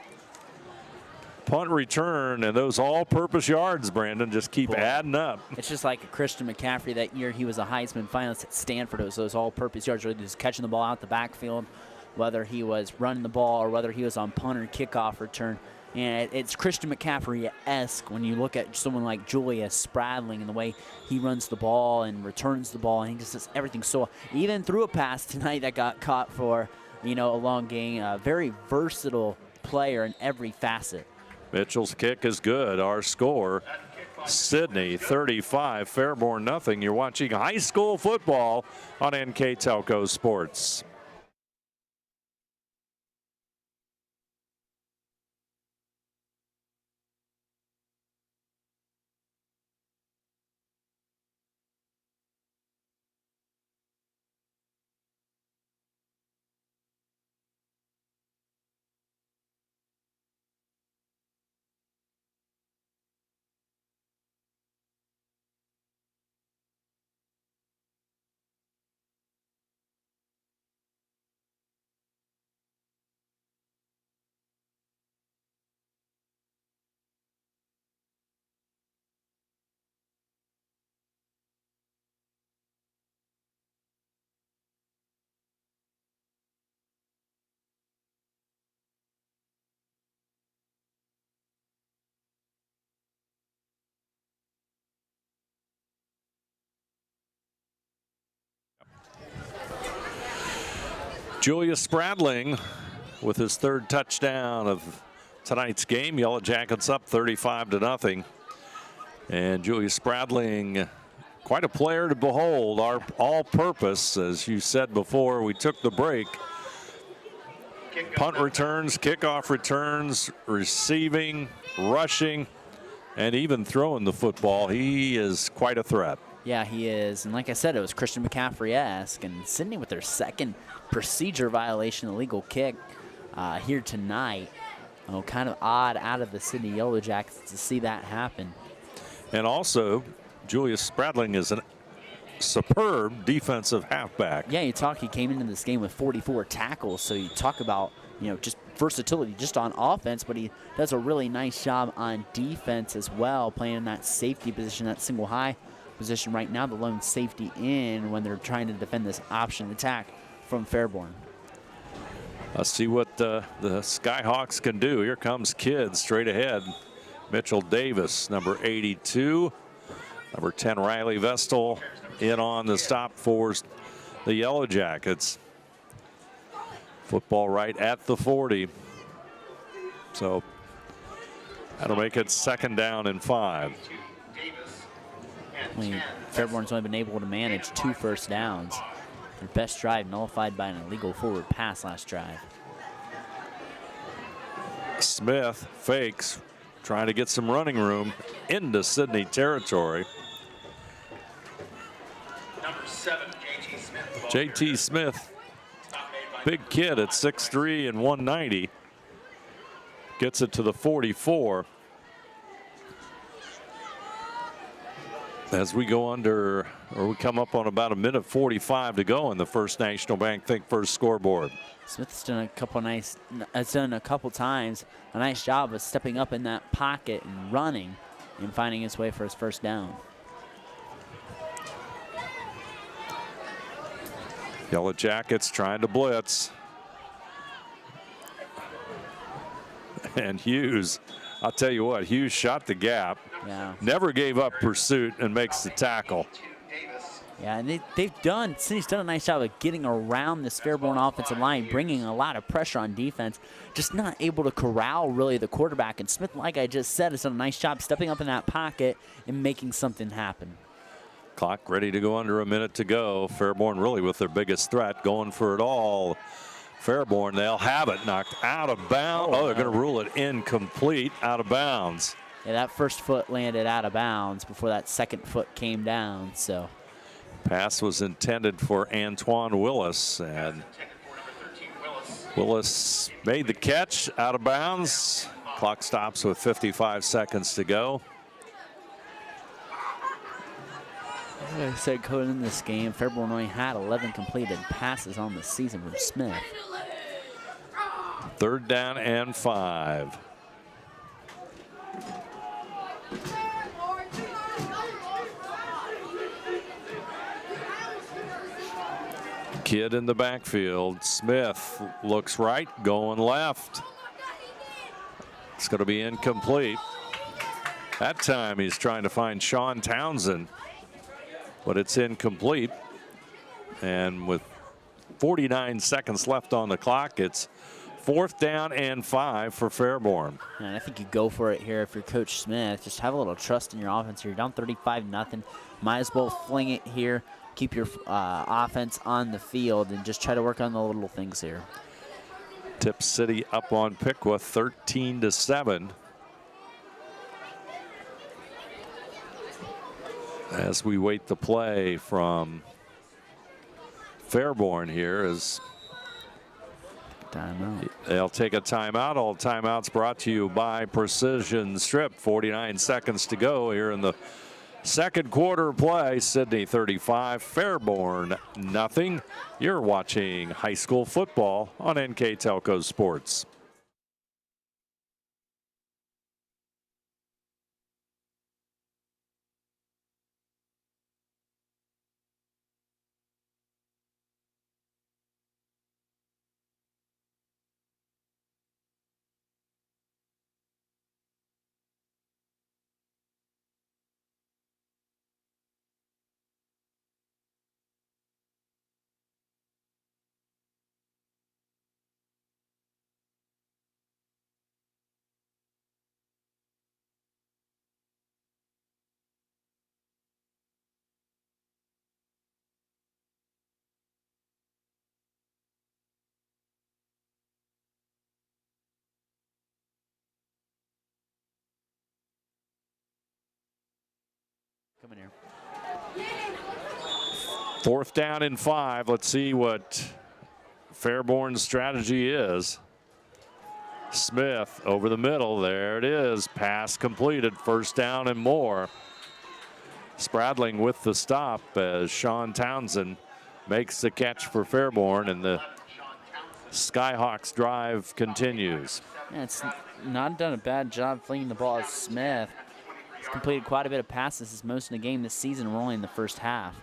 Punt return, and those all-purpose yards, Brandon, just keep adding up. It's just like Christian McCaffrey that year. He was a Heisman finalist at Stanford. It was those all-purpose yards, really just catching the ball out the backfield, whether he was running the ball or whether he was on punt or kickoff return. And it's Christian McCaffrey-esque when you look at someone like Julius Spradling and the way he runs the ball and returns the ball, and he just does everything. So even threw a pass tonight that got caught for, a long gain. A very versatile player in every facet. Mitchell's kick is good. Our score, Sidney 35, Fairborn nothing. You're watching high school football on NK Telco Sports. Julius Spradling with his 3rd touchdown of tonight's game. Yellow Jackets up 35-0. And Julius Spradling, quite a player to behold. Our all-purpose, as you said before we took the break. Punt returns, kickoff returns, receiving, rushing, and even throwing the football. He is quite a threat. Yeah, he is. And like I said, it was Christian McCaffrey-esque. And Sidney with their 2nd procedure violation, illegal kick here tonight. Kind of odd out of the Sidney Yellow Jackets to see that happen. And also, Julius Spradling is a superb defensive halfback. Yeah, he came into this game with 44 tackles. So you talk about, just versatility just on offense, but he does a really nice job on defense as well, playing in that safety position, that single high position right now, the lone safety in when they're trying to defend this option attack from Fairborn. Let's see what the Skyhawks can do. Here comes Kidd straight ahead. Mitchell Davis, number 82. Number 10, Riley Vestal, in on the stop for the Yellow Jackets. Football right at the 40. So that'll make it 2nd down and 5. Fairborn's only been able to manage 2 first downs. Their best drive nullified by an illegal forward pass last drive. Smith fakes, trying to get some running room into Sidney territory. Number 7, J.T. Smith. J.T. Smith, big kid at 6'3" and 190. Gets it to the 44. As we go under, or we come up on about 1:45 to go in the First National Bank Think First scoreboard. Smith's done a couple times a nice job of stepping up in that pocket and running and finding his way for his first down. Yellow Jackets trying to blitz. And Hughes, I'll tell you what, Hughes shot the gap, never gave up pursuit, and makes the tackle. Yeah, and Sidney's done a nice job of getting around this Fairborn offensive line, bringing a lot of pressure on defense, just not able to corral really the quarterback. And Smith, like I just said, has done a nice job stepping up in that pocket and making something happen. Clock ready to go, under a minute to go. Fairborn really with their biggest threat, going for it all. Fairborn, they'll have it knocked out of bounds. Oh, they're going to rule it incomplete, out of bounds. Yeah, that first foot landed out of bounds before that second foot came down. So pass was intended for Antoine Willis, and Willis made the catch, out of bounds. Clock stops with 55 seconds to go. Like I said, going in this game, Fairborn only had 11 completed passes on the season from Smith. 3rd down and 5. Kid in the backfield. Smith looks right, going left. It's going to be incomplete. That time he's trying to find Sean Townsend, but it's incomplete. And with 49 seconds left on the clock, it's 4th down and 5 for Fairborn. And I think you go for it here if you're Coach Smith. Just have a little trust in your offense. You're down 35-0. Might as well fling it here. Keep your offense on the field and just try to work on the little things here. Tip City up on Piqua 13-7. As we wait the play from Fairborn here, as timeout. They'll take a timeout. All timeouts brought to you by Precision Strip. 49 seconds to go here in the second quarter play. Sidney 35, Fairborn nothing. You're watching high school football on NK Telco Sports. Come in here. 4th down and 5. Let's see what Fairborn's strategy is. Smith over the middle. There it is. Pass completed. 1st down and more. Spradling with the stop as Sean Townsend makes the catch for Fairborn, and the Skyhawks drive continues. Yeah, it's not done a bad job flinging the ball at Smith. He's completed quite a bit of passes. His most in the game this season. We're only in the first half.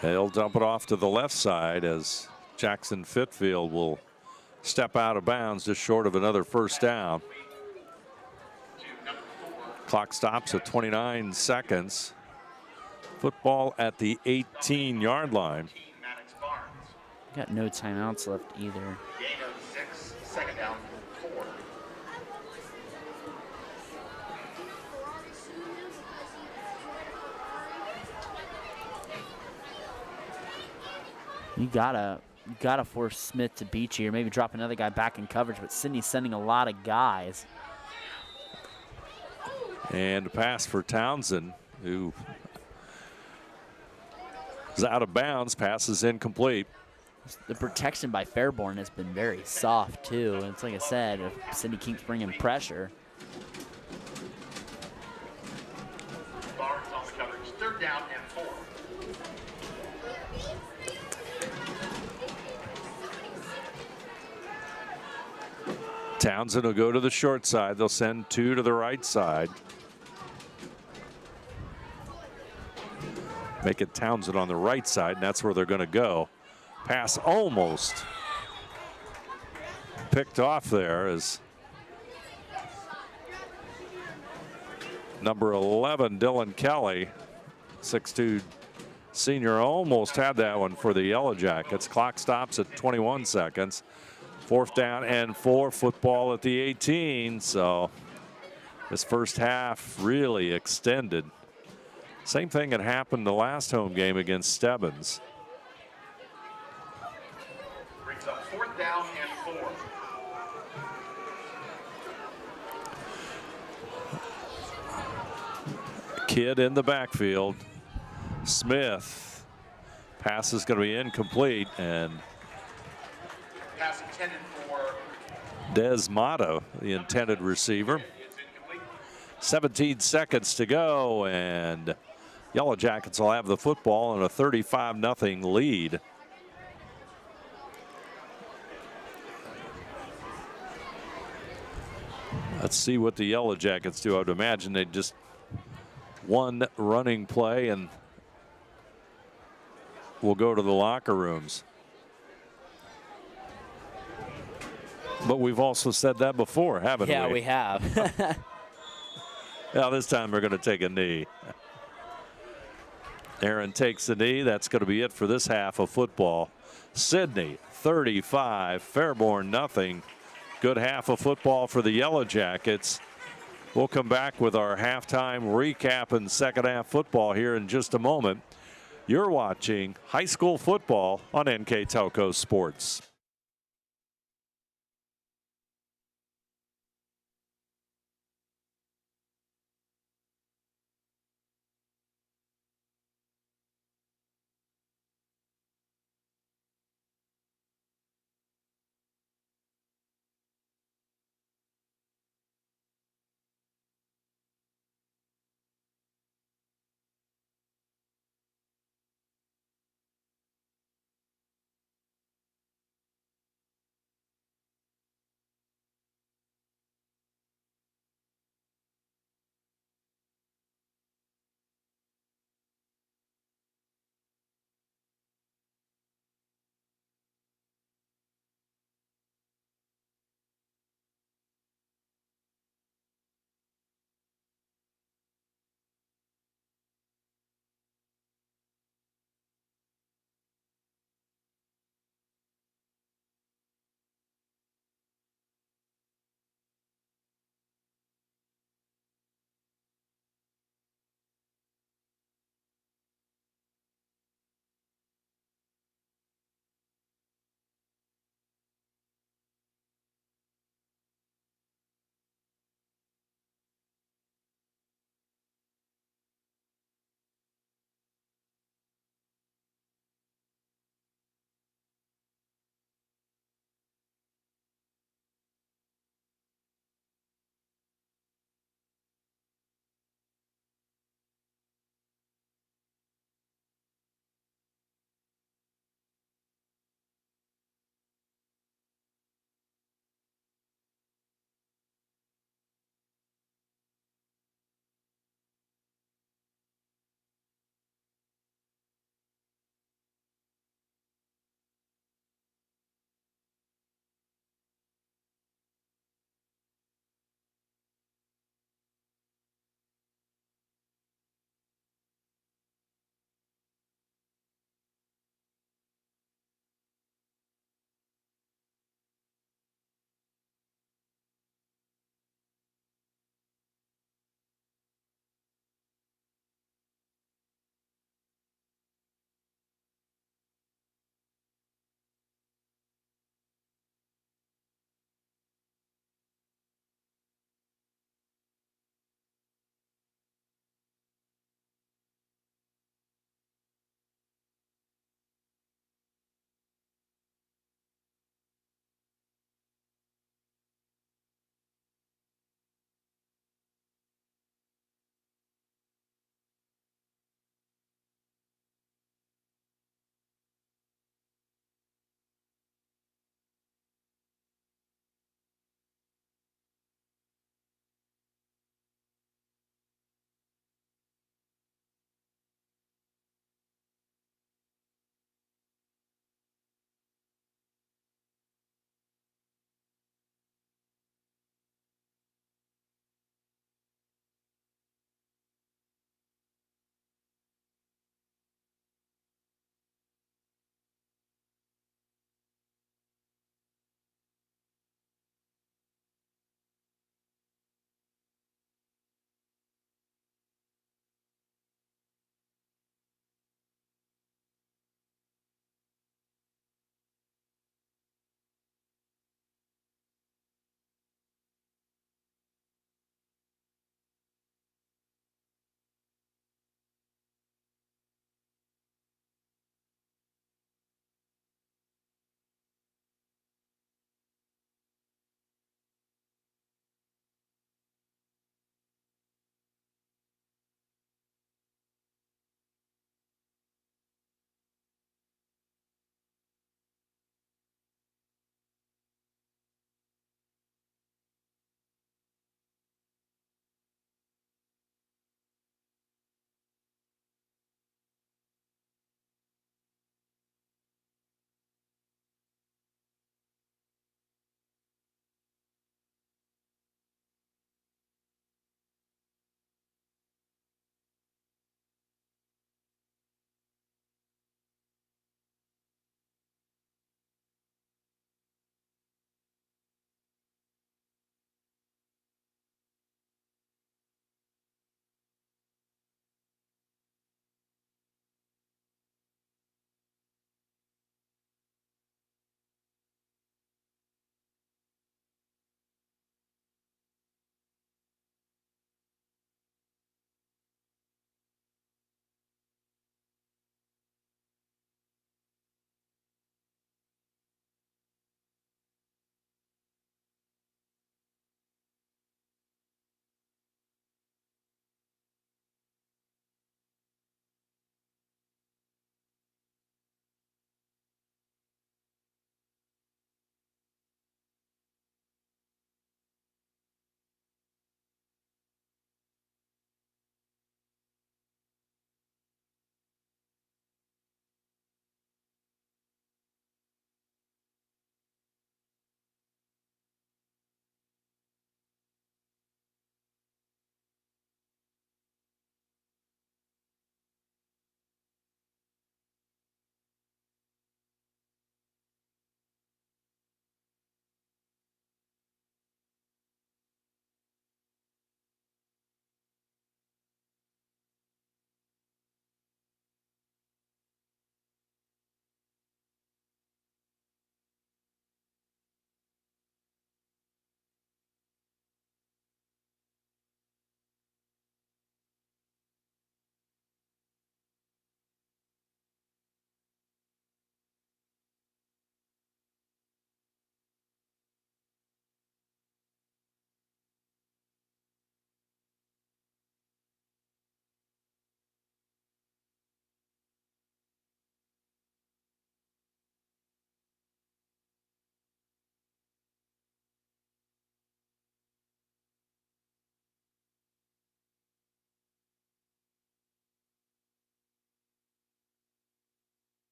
They'll dump it off to the left side as Jackson Fitfield will step out of bounds just short of another 1st down. Clock stops at 29 seconds. Football at the 18-yard line. Got no timeouts left either. Gain of 6, 2nd down, 4. You gotta force Smith to beat you, or maybe drop another guy back in coverage. But Sidney's sending a lot of guys. And a pass for Townsend, who is out of bounds. Pass is incomplete. The protection by Fairborn has been very soft too. And it's like I said, if Sidney keeps bringing pressure. and 4. Townsend will go to the short side. They'll send 2 to the right side. Make it Townsend on the right side, and that's where they're going to go. Pass almost picked off there as number 11, Dylan Kelly, 6'2" senior, almost had that one for the Yellow Jackets. Clock stops at 21 seconds. 4th down and 4, football at the 18. So this first half really extended. Same thing had happened the last home game against Stebbins. Brings up 4th down and 4. Kid in the backfield. Smith. Pass is going to be incomplete, and Pass intended for Des Mata, the intended receiver. It's incomplete. 17 seconds to go, and Yellow Jackets will have the football in a 35-0 lead. Let's see what the Yellow Jackets do. I would imagine they just one running play and we'll go to the locker rooms. But we've also said that before, haven't we? Yeah, we have. Now this time we're going to take a knee. Aaron takes the knee. That's going to be it for this half of football. Sidney 35, Fairborn nothing. Good half of football for the Yellow Jackets. We'll come back with our halftime recap and second half football here in just a moment. You're watching high school football on NK Telco Sports.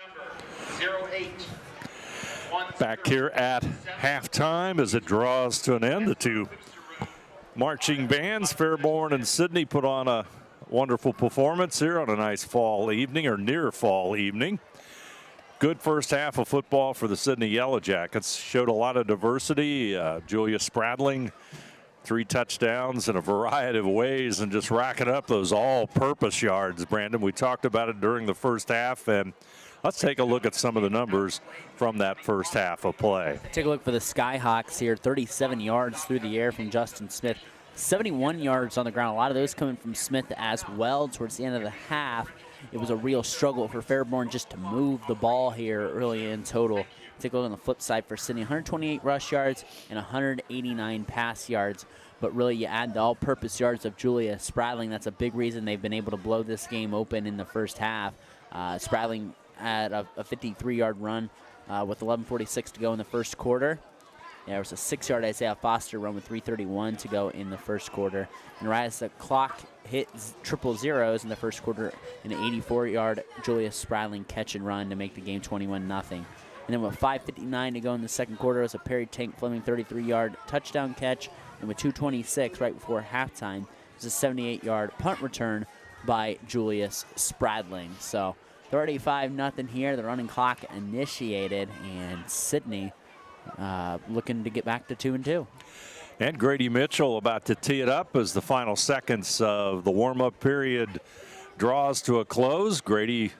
Number 08. Back here at halftime as it draws to an end. The two marching bands, Fairborn and Sidney, put on a wonderful performance here on a nice fall evening, or near fall evening. Good first half of football for the Sidney Yellow Jackets. Showed a lot of diversity. Julia Spradling, 3 touchdowns in a variety of ways, and just racking up those all-purpose yards, Brandon. We talked about it during the first half, and let's take a look at some of the numbers from that first half of play. Take a look for the Skyhawks here. 37 yards through the air from Justin Smith. 71 yards on the ground. A lot of those coming from Smith as well. Towards the end of the half, it was a real struggle for Fairborn just to move the ball here early in total. Take a look on the flip side for Sidney. 128 rush yards and 189 pass yards. But really, you add the all-purpose yards of Julia Spradling. That's a big reason they've been able to blow this game open in the first half. Spradling had a 53-yard run with 11:46 to go in the first quarter. There was a 6-yard Isaiah Foster run with 3:31 to go in the first quarter. And right as the clock hit triple zeros in the first quarter, an 84-yard Julia Spradling catch and run to make the game 21-0. And then with 5:59 to go in the second quarter, it was a Perry Tank Fleming 33-yard touchdown catch. And with 2:26 right before halftime, it was a 78-yard punt return by Julius Spradling. So 35-0 here. The running clock initiated, and Sidney looking to get back to 2-2. And Grady Mitchell about to tee it up as the final seconds of the warm-up period draws to a close. Grady,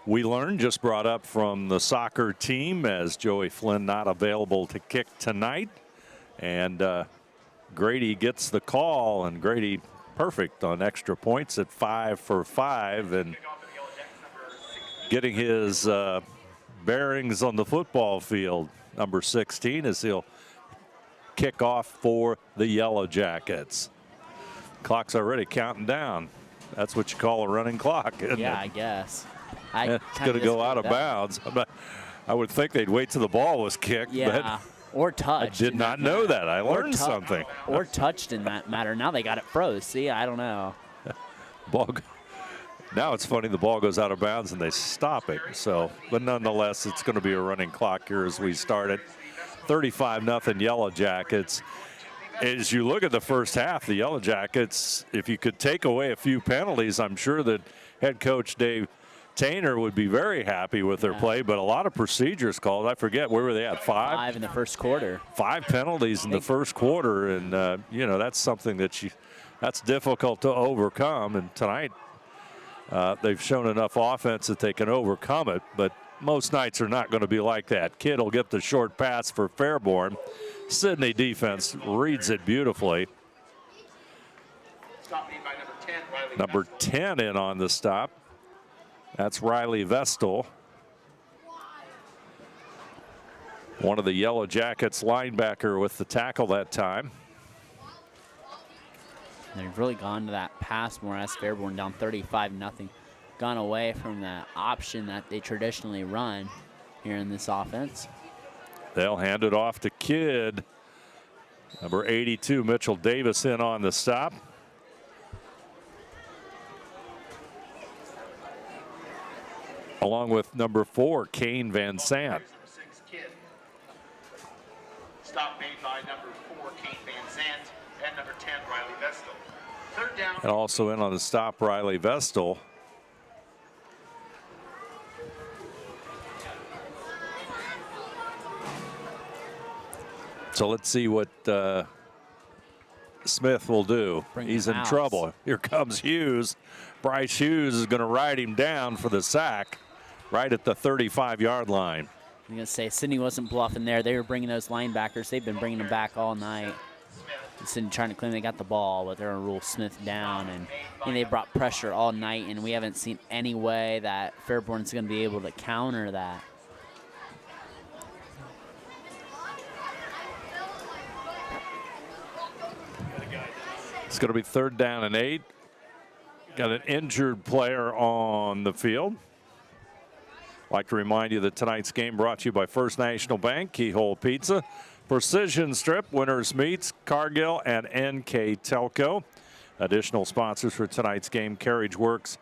we learned, just brought up from the soccer team as Joey Flynn not available to kick tonight. And Grady gets the call, and Grady perfect on extra points at 5 for 5 and getting his bearings on the football field. Number 16 as he'll kick off for the Yellow Jackets. Clock's already counting down. That's what you call a running clock, isn't it? I guess. It's going to go out of bounds. I would think they'd wait till the ball was kicked. Yeah, or touched. I did not know that. I learned something. Or touched in that matter. Now they got it froze. See, I don't know. Now it's funny, the ball goes out of bounds and they stop it. So, but nonetheless, it's going to be a running clock here as we start it. 35-0 Yellow Jackets. As you look at the first half, the Yellow Jackets, if you could take away a few penalties, I'm sure that head coach Dave Tainer would be very happy with their play, but a lot of procedures called. I forget, where were they at? 5? 5 in the first quarter. 5 penalties in the first quarter, and you know, that's something that's difficult to overcome. And tonight, they've shown enough offense that they can overcome it, but most nights are not going to be like that. Kidd will get the short pass for Fairborn. Sidney defense reads it beautifully. Stop made by number 10, Riley Number Vestal. 10 in on the stop. That's Riley Vestal. One of the Yellow Jackets linebacker with the tackle that time. They've really gone to that pass more as Fairborn down 35-0. Gone away from that option that they traditionally run here in this offense. They'll hand it off to Kidd. Number 82, Mitchell Davis, in on the stop. Along with number 4, Kane Van Sant. Number 6, Kidd. Stop made by number 4, Kane Van Sant, and number 10, Riley Vestal. Third down. And also in on the stop, Riley Vestal. So let's see what Smith will do. He's in trouble. Here comes Hughes. Bryce Hughes is going to ride him down for the sack right at the 35-yard line. I'm going to say Sidney wasn't bluffing there. They were bringing those linebackers. They've been bringing them back all night. Sidney trying to claim they got the ball, but they're going to rule Smith down. And they brought pressure all night, and we haven't seen any way that Fairborn's going to be able to counter that. It's going to be 3rd down and 8. Got an injured player on the field. I'd like to remind you that tonight's game brought to you by First National Bank, Keyhole Pizza, Precision Strip, Winners Meats, Cargill, and NK Telco. Additional sponsors for tonight's game: Carriage Works,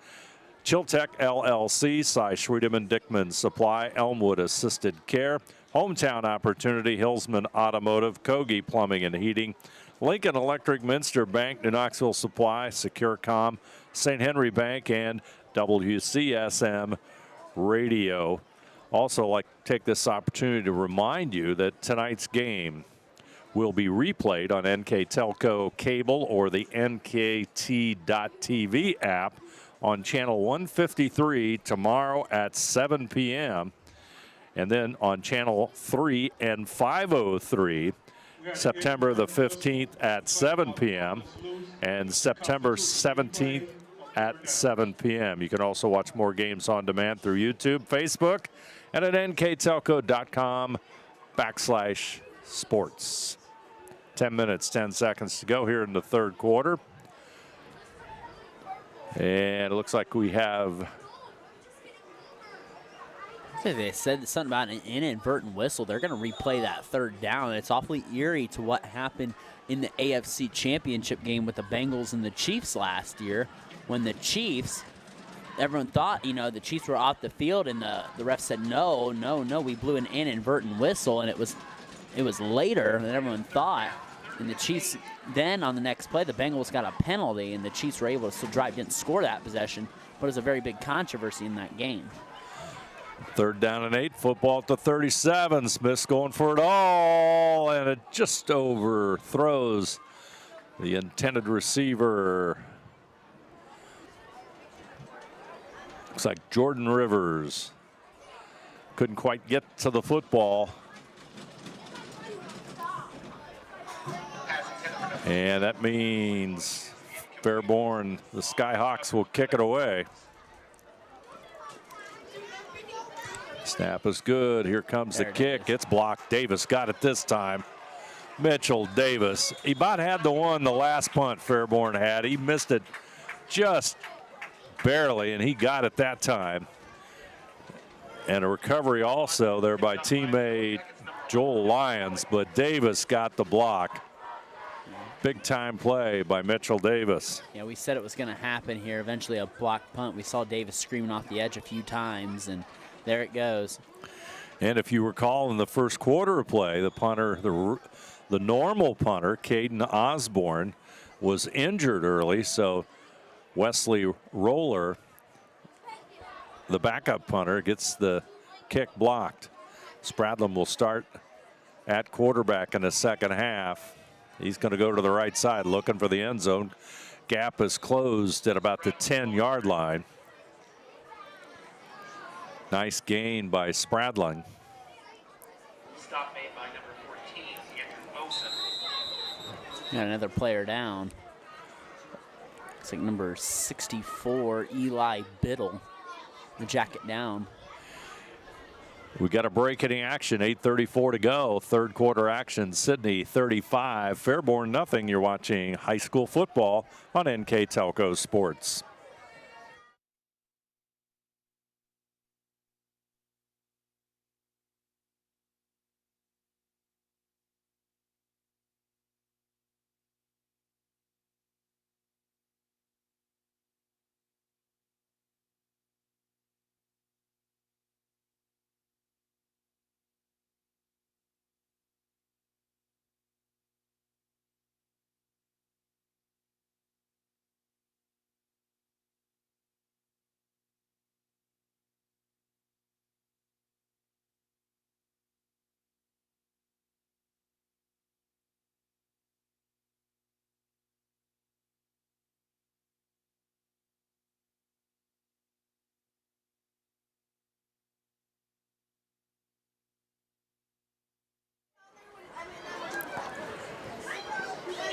Chiltech LLC, Cy Schwedeman Dickman Supply, Elmwood Assisted Care, Hometown Opportunity, Hillsman Automotive, Kogi Plumbing and Heating, Lincoln Electric, Minster Bank, New Knoxville Supply, SecureCom, St. Henry Bank, and WCSM Radio. Also, like to take this opportunity to remind you that tonight's game will be replayed on NK Telco Cable or the NKT.TV app on channel 153 tomorrow at 7 p.m. and then on channel 3 and 503 September the 15th at 7 p.m. and September 17th at 7 p.m. You can also watch more games on demand through YouTube, Facebook, and at nktelco.com/sports. 10 minutes, 10 seconds to go here in the third quarter. And it looks like we have... They said something about an inadvertent whistle. They're going to replay that third down. It's awfully eerie to what happened in the AFC Championship game with the Bengals and the Chiefs last year, when the Chiefs, everyone thought, you know, the Chiefs were off the field, and the ref said, no, we blew an inadvertent whistle, and it was later than everyone thought. And the Chiefs, then on the next play, the Bengals got a penalty, and the Chiefs were able to still drive, didn't score that possession, but it was a very big controversy in that game. Third down and 8, football at the 37. Smith's going for it all, and it just overthrows the intended receiver. Looks like Jordan Rivers couldn't quite get to the football. And that means Fairborn, the Skyhawks, will kick it away. Snap is good. Here comes the kick. It's blocked. Davis got it this time. Mitchell Davis. He about had the one the last punt Fairborn had. He missed it just barely, and he got it that time. And a recovery also there by teammate Joel Lyons, but Davis got the block. Big time play by Mitchell Davis. Yeah, we said it was going to happen here. Eventually a blocked punt. We saw Davis screaming off the edge a few times, and there it goes. And if you recall in the first quarter of play, the punter, the normal punter, Caden Osborne, was injured early, so Wesley Roller, the backup punter, gets the kick blocked. Spradlin will start at quarterback in the second half. He's going to go to the right side looking for the end zone. Gap is closed at about the 10-yard line. Nice gain by Spradlin. Stop made by number 14, Andrew Wilson. Got another player down. Looks like number 64, Eli Biddle. The jacket down. We got a break in action, 8:34 to go. Third quarter action, Sidney 35, Fairborn nothing. You're watching high school football on NK Telco Sports.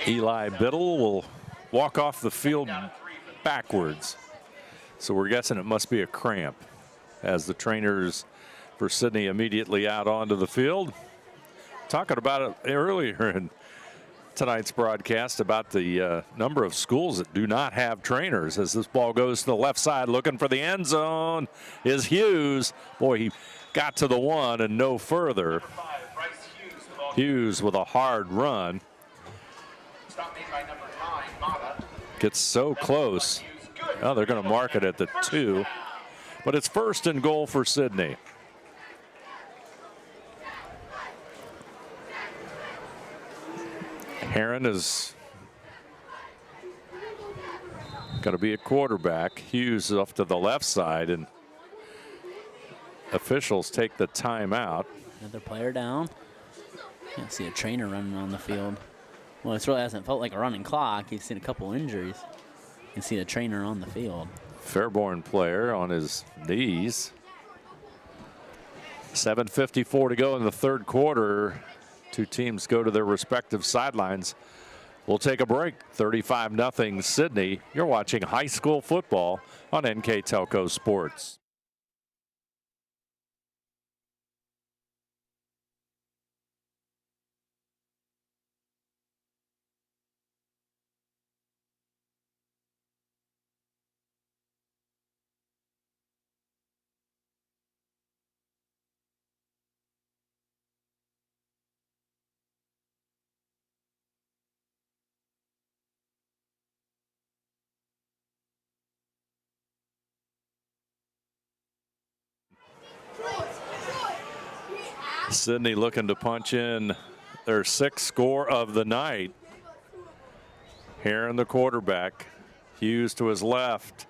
Eli Biddle will walk off the field backwards. So we're guessing it must be a cramp as the trainers for Sidney immediately out onto the field. Talking about it earlier in tonight's broadcast about the number of schools that do not have trainers as this ball goes to the left side looking for the end zone is Hughes. Boy, he got to the one and no further. Hughes with a hard run. Gets so close. Oh, they're going to mark it at the 2. But it's 1st and goal for Sidney. Heron is going to be a quarterback. Hughes off to the left side, and officials take the timeout. Another player down. Can't see a trainer running on the field. Well, this really hasn't felt like a running clock. You've seen a couple injuries. You can see the trainer on the field. Fairborn player on his knees. 7:54 to go in the 3rd quarter. Two teams go to their respective sidelines. We'll take a break. 35-0 Sidney. You're watching high school football on NK Telco Sports. Sidney looking to punch in their 6th score of the night. Heron, the quarterback. Hughes to his left.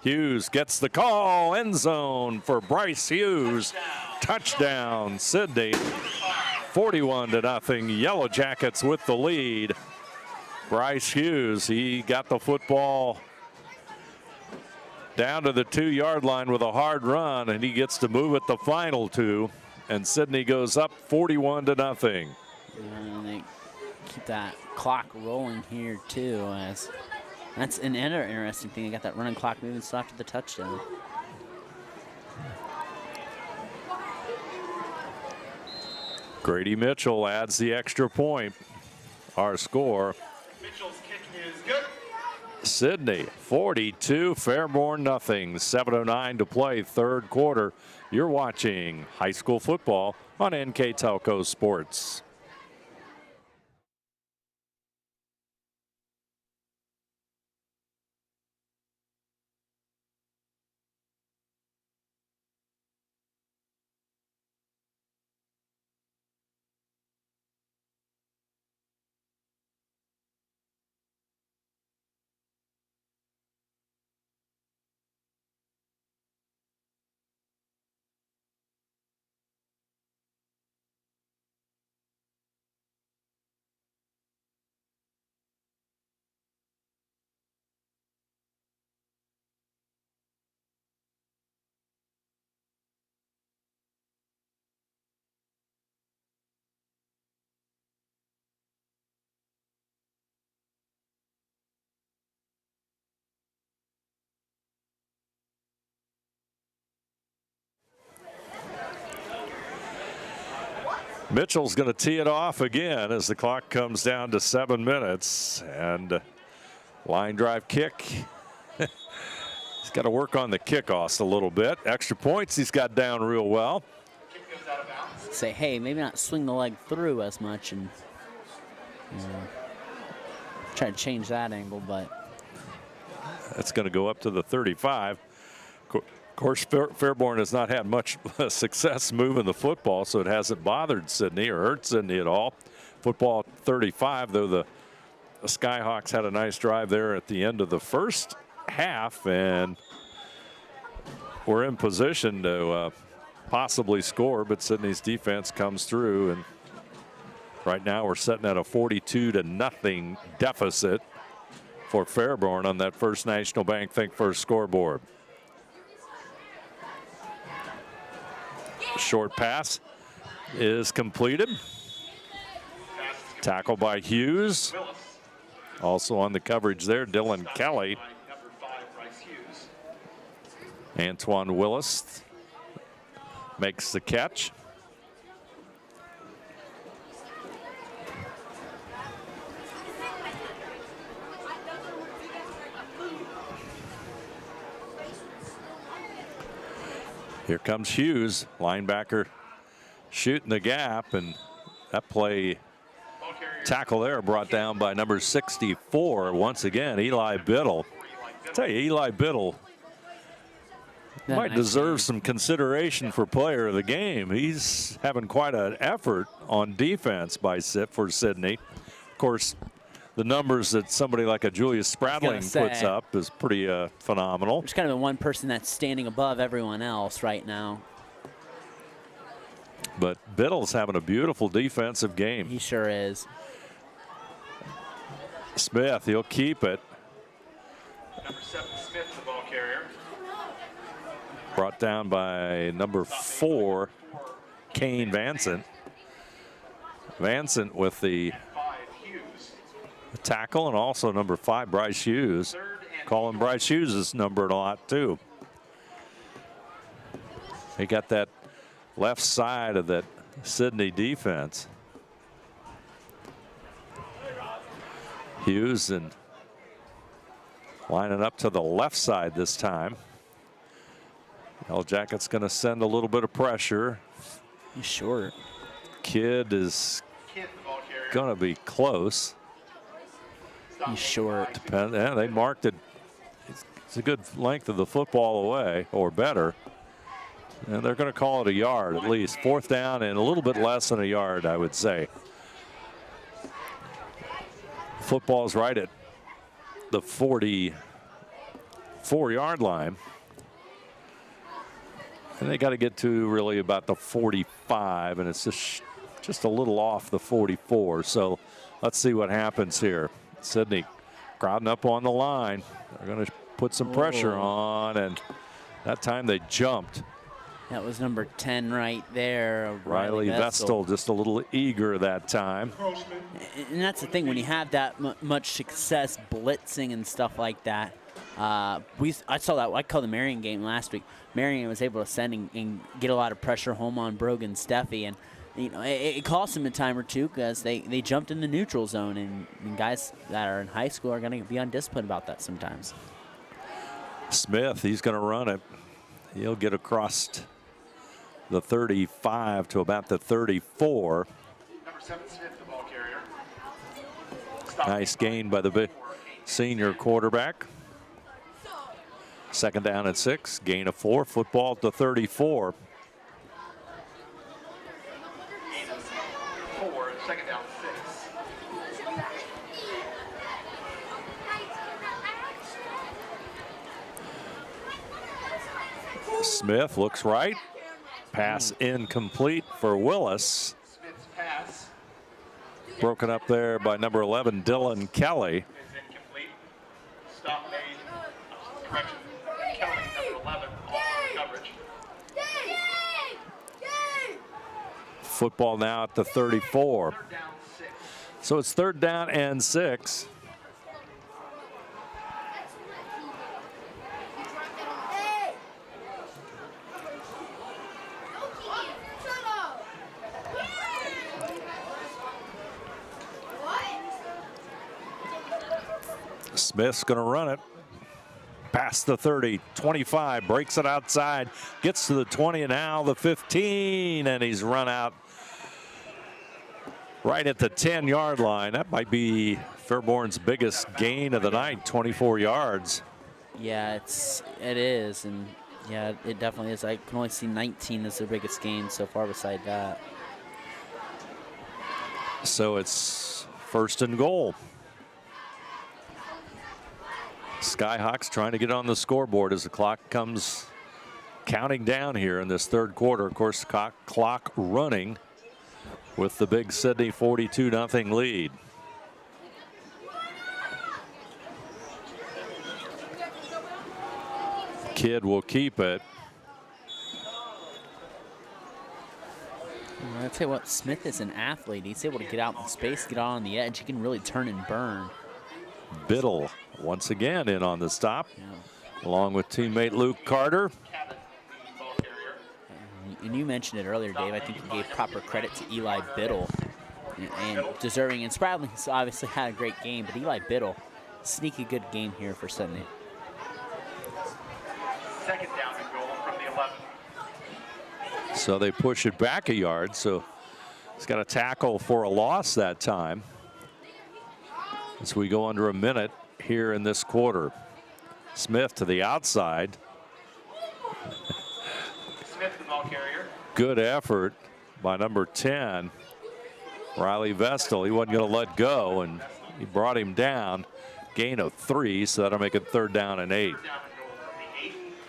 Hughes gets the call. End zone for Bryce Hughes. Touchdown, Sidney. 41-0. Yellow Jackets with the lead. Bryce Hughes, he got the football down to the 2-yard line with a hard run, and he gets to move it the final 2. And Sidney goes up 41-0. And they keep that clock rolling here too. As that's another interesting thing. They got that running clock moving still after the touchdown. Grady Mitchell adds the extra point. Our score. Mitchell's kick is good. Sidney 42, Fairborn nothing. 7:09 to play, 3rd quarter. You're watching high school football on NK Telco Sports. Mitchell's going to tee it off again as the clock comes down to 7 minutes. And line drive kick. He's got to work on the kickoffs a little bit. Extra points he's got down real well. Kick goes out of bounds. Say, hey, maybe not swing the leg through as much and try to change that angle, but that's going to go up to the 35. Of course, Fairborn has not had much success moving the football, so it hasn't bothered Sidney or hurt Sidney at all. Football 35, though the Skyhawks had a nice drive there at the end of the first half, and we're in position to possibly score, but Sidney's defense comes through, and right now we're sitting at a 42-0 deficit for Fairborn on that First National Bank Think First scoreboard. Short pass is completed. Tackle by Hughes. Also on the coverage there, Dylan Kelly. Number 5, Bryce Hughes. Antoine Willis makes the catch. Here comes Hughes, linebacker shooting the gap, and that play tackle there brought down by number 64 once again, Eli Biddle. I tell you, Eli Biddle might deserve some consideration for player of the game. He's having quite an effort on defense for Sidney. Of course, the numbers that somebody like a Julius Spradling puts up is pretty phenomenal. There's kind of the one person that's standing above everyone else right now. But Biddle's having a beautiful defensive game. He sure is. Smith, he'll keep it. Number 7, Smith, the ball carrier. Brought down by number 4, Kane Vansant. Vansant with the tackle, and also number 5, Bryce Hughes. Calling Bryce Hughes' number a lot too. He got that left side of that Sidney defense. Hughes and lining up to the left side this time. Yellow Jackets going to send a little bit of pressure. He's short. Kid is going to be close. He's short. Yeah, they marked it. It's a good length of the football away, or better. And they're going to call it a yard at least. 4th down and a little bit less than a yard, I would say. Football's right at the 44-yard line. And they got to get to really about the 45, and it's just a little off the 44. So let's see what happens here. Sidney crowding up on the line. They're going to put some pressure on, and that time they jumped. That was number 10 right there. Riley Vestal just a little eager that time. And that's the thing, when you have that much success blitzing and stuff like that. I saw that. I called the Marion game last week. Marion was able to send and get a lot of pressure home on Brogan Steffi, and you know it cost them a time or two because they jumped in the neutral zone, and guys that are in high school are going to be undisciplined about that sometimes. Smith, he's going to run it. He'll get across the 35 to about the 34. Number 7, Smith, the ball carrier. Nice gain by the senior quarterback. 2nd down at 6, gain of 4, football at the 34. Gain of 4, 2nd down 6. Smith looks right. Pass incomplete for Willis. Smith's pass. Broken up there by number 11, Dylan Kelly. Is incomplete. Stop made. Correction. Kelly, number 11, off coverage. Football now at the 34. 3rd down 6. So it's 3rd down and 6. Smith's going to run it. Past the 30, 25, breaks it outside, gets to the 20, and now the 15, and he's run out right at the 10-yard line. That might be Fairborn's biggest gain of the night, 24 yards. Yeah, it is, and yeah, it definitely is. I can only see 19 as their biggest gain so far beside that. So it's 1st and goal. Skyhawks trying to get on the scoreboard as the clock comes counting down here in this 3rd quarter. Of course, clock running with the big Sidney 42-0 lead. Kidd will keep it. I'll tell you what, Smith is an athlete. He's able to get out in space, get out on the edge. He can really turn and burn. Biddle once again in on the stop, along with teammate Luke Carter. And you mentioned it earlier, Dave. I think you gave proper credit to Eli Biddle, and deserving. And Spradling's obviously had a great game, but Eli Biddle, sneaky good game here for Sidney. 2nd down and goal from the 11. So they push it back a yard. So he's got a tackle for a loss that time. As we go under a minute here in this quarter. Smith to the outside. Smith, the ball carrier. Good effort by number 10, Riley Vestal. He wasn't going to let go, and he brought him down. Gain of 3, so that'll make it 3rd down and 8.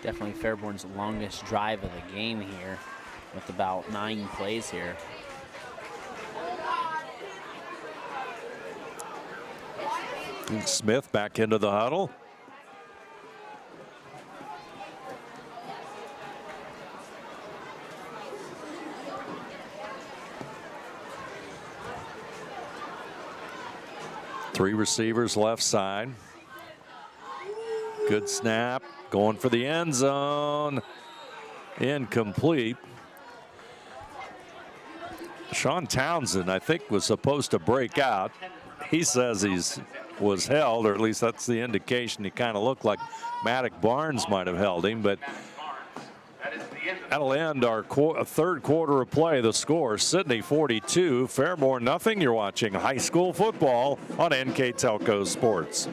Definitely Fairborn's longest drive of the game here, with about 9 plays here. And Smith back into the huddle. Three receivers left side. Good snap, going for the end zone. Incomplete. Sean Townsend, I think, was supposed to break out. He says was held, or at least that's the indication. He kind of looked like Maddox Barnes might have held him, but that'll end our third quarter of play. The score, Sidney 42, Fairborn nothing. You're watching high school football on NK Telco Sports.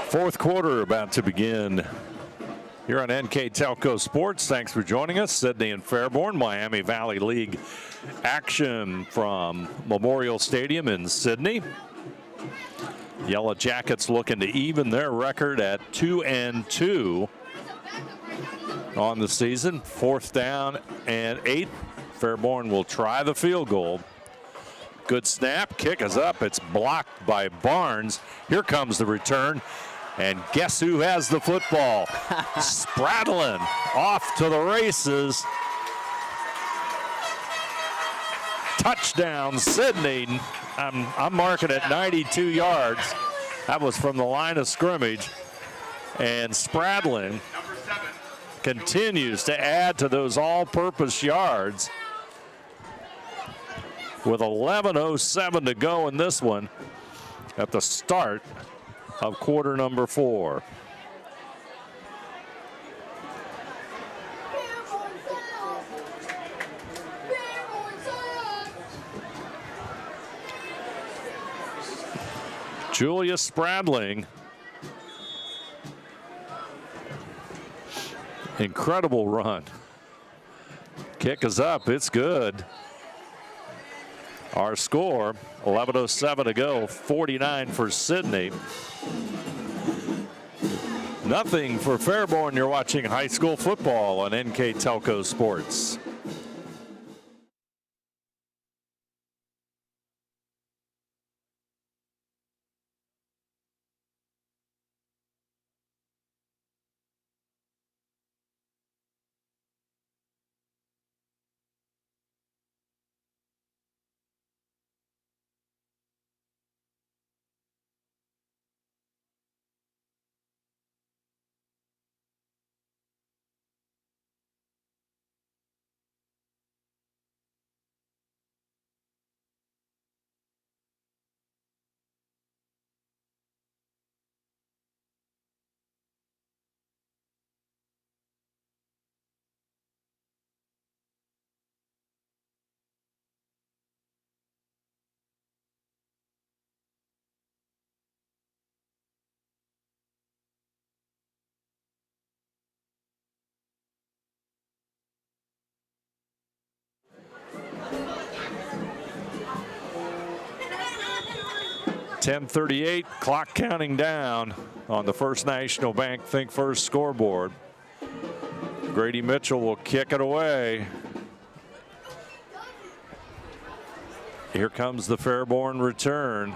Fourth quarter about to begin here on NK Telco Sports. Thanks for joining us. Sidney and Fairborn, Miami Valley League action from Memorial Stadium in Sidney. Yellow Jackets looking to even their record at 2-2 on the season. 4th down and 8. Fairborn will try the field goal. Good snap, kick is up. It's blocked by Barnes. Here comes the return. And guess who has the football? Spradlin off to the races. Touchdown, Sidney. I'm marking it 92 yards. That was from the line of scrimmage. And Spradlin continues to add to those all-purpose yards with 11:07 to go in this one at the start of quarter number 4. Julius Spradling. Incredible run. Kick is up, it's good. Our score, 11:07 to go, 49 for Sidney. Nothing for Fairborn. You're watching high school football on NK Telco Sports. 10:38, clock counting down on the First National Bank Think First scoreboard. Grady Mitchell will kick it away. Here comes the Fairborn return.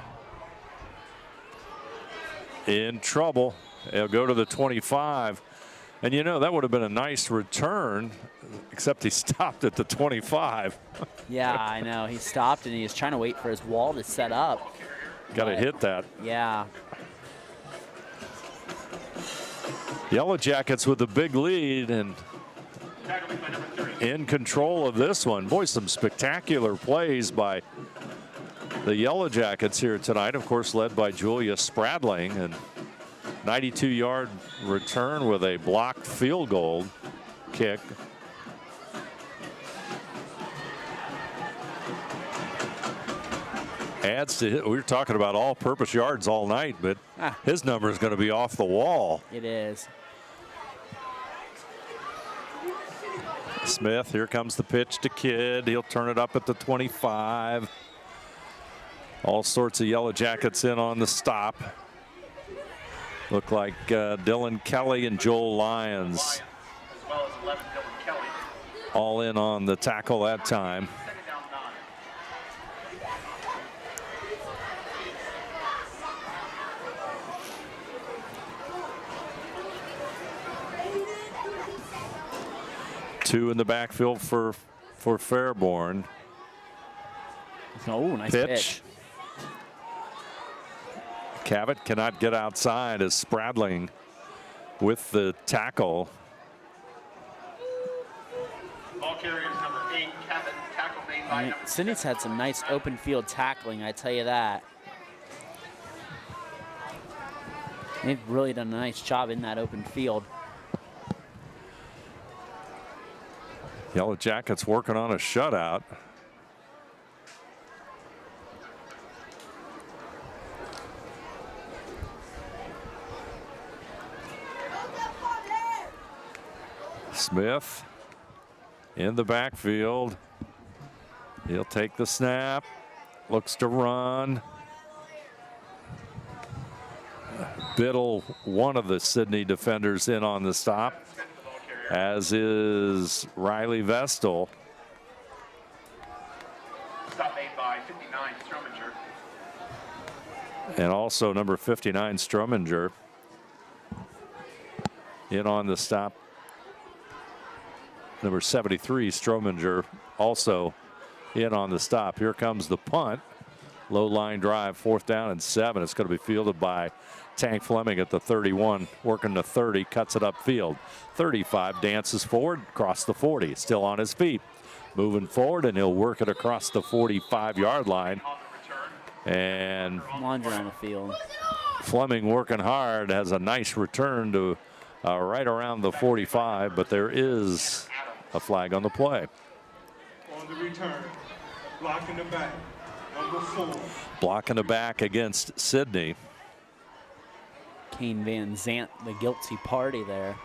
In trouble. He'll go to the 25. And you know, that would have been a nice return, except he stopped at the 25. Yeah, I know. He stopped and he was trying to wait for his wall to set up. Got to hit that. Yeah. Yellow Jackets with a big lead and in control of this one. Boy, some spectacular plays by the Yellow Jackets here tonight, of course, led by Julia Spradling, and 92-yard return with a blocked field goal kick. Adds to, we were talking about all-purpose yards all night, but his number is going to be off the wall. It is. Smith, here comes the pitch to Kidd. He'll turn it up at the 25. All sorts of Yellow Jackets in on the stop. Look like Dylan Kelly and Joel Lyons As well as 11, Dylan Kelly. all in on the tackle that time. Second down 9. Two in the backfield for Fairborn. Oh, nice pitch. Cavett cannot get outside as Spradling with the tackle. Ball carriers number 8, Kevin. Tackle made by number Sidney's had some nice open field tackling, I tell you that. They've really done a nice job in that open field. Yellow Jackets working on a shutout. Smith in the backfield. He'll take the snap. Looks to run. Biddle, one of the Sidney defenders, in on the stop, as is Riley Vestal. stop made by 59, Strominger. And also number 59, Strominger, in on the stop. Number 73, Strominger, also in on the stop. Here comes the punt. Low line drive, 4th down and 7. It's going to be fielded by Tank Fleming at the 31, working the 30, cuts it upfield. 35, dances forward, across the 40, still on his feet. Moving forward, and he'll work it across the 45-yard line. And Laundry on the field. Fleming working hard, has a nice return to right around the 45, but there is a flag on the play. On the return, blocking the back, number 4. Blocking the back against Sidney. Kane Van Zant, the guilty party there.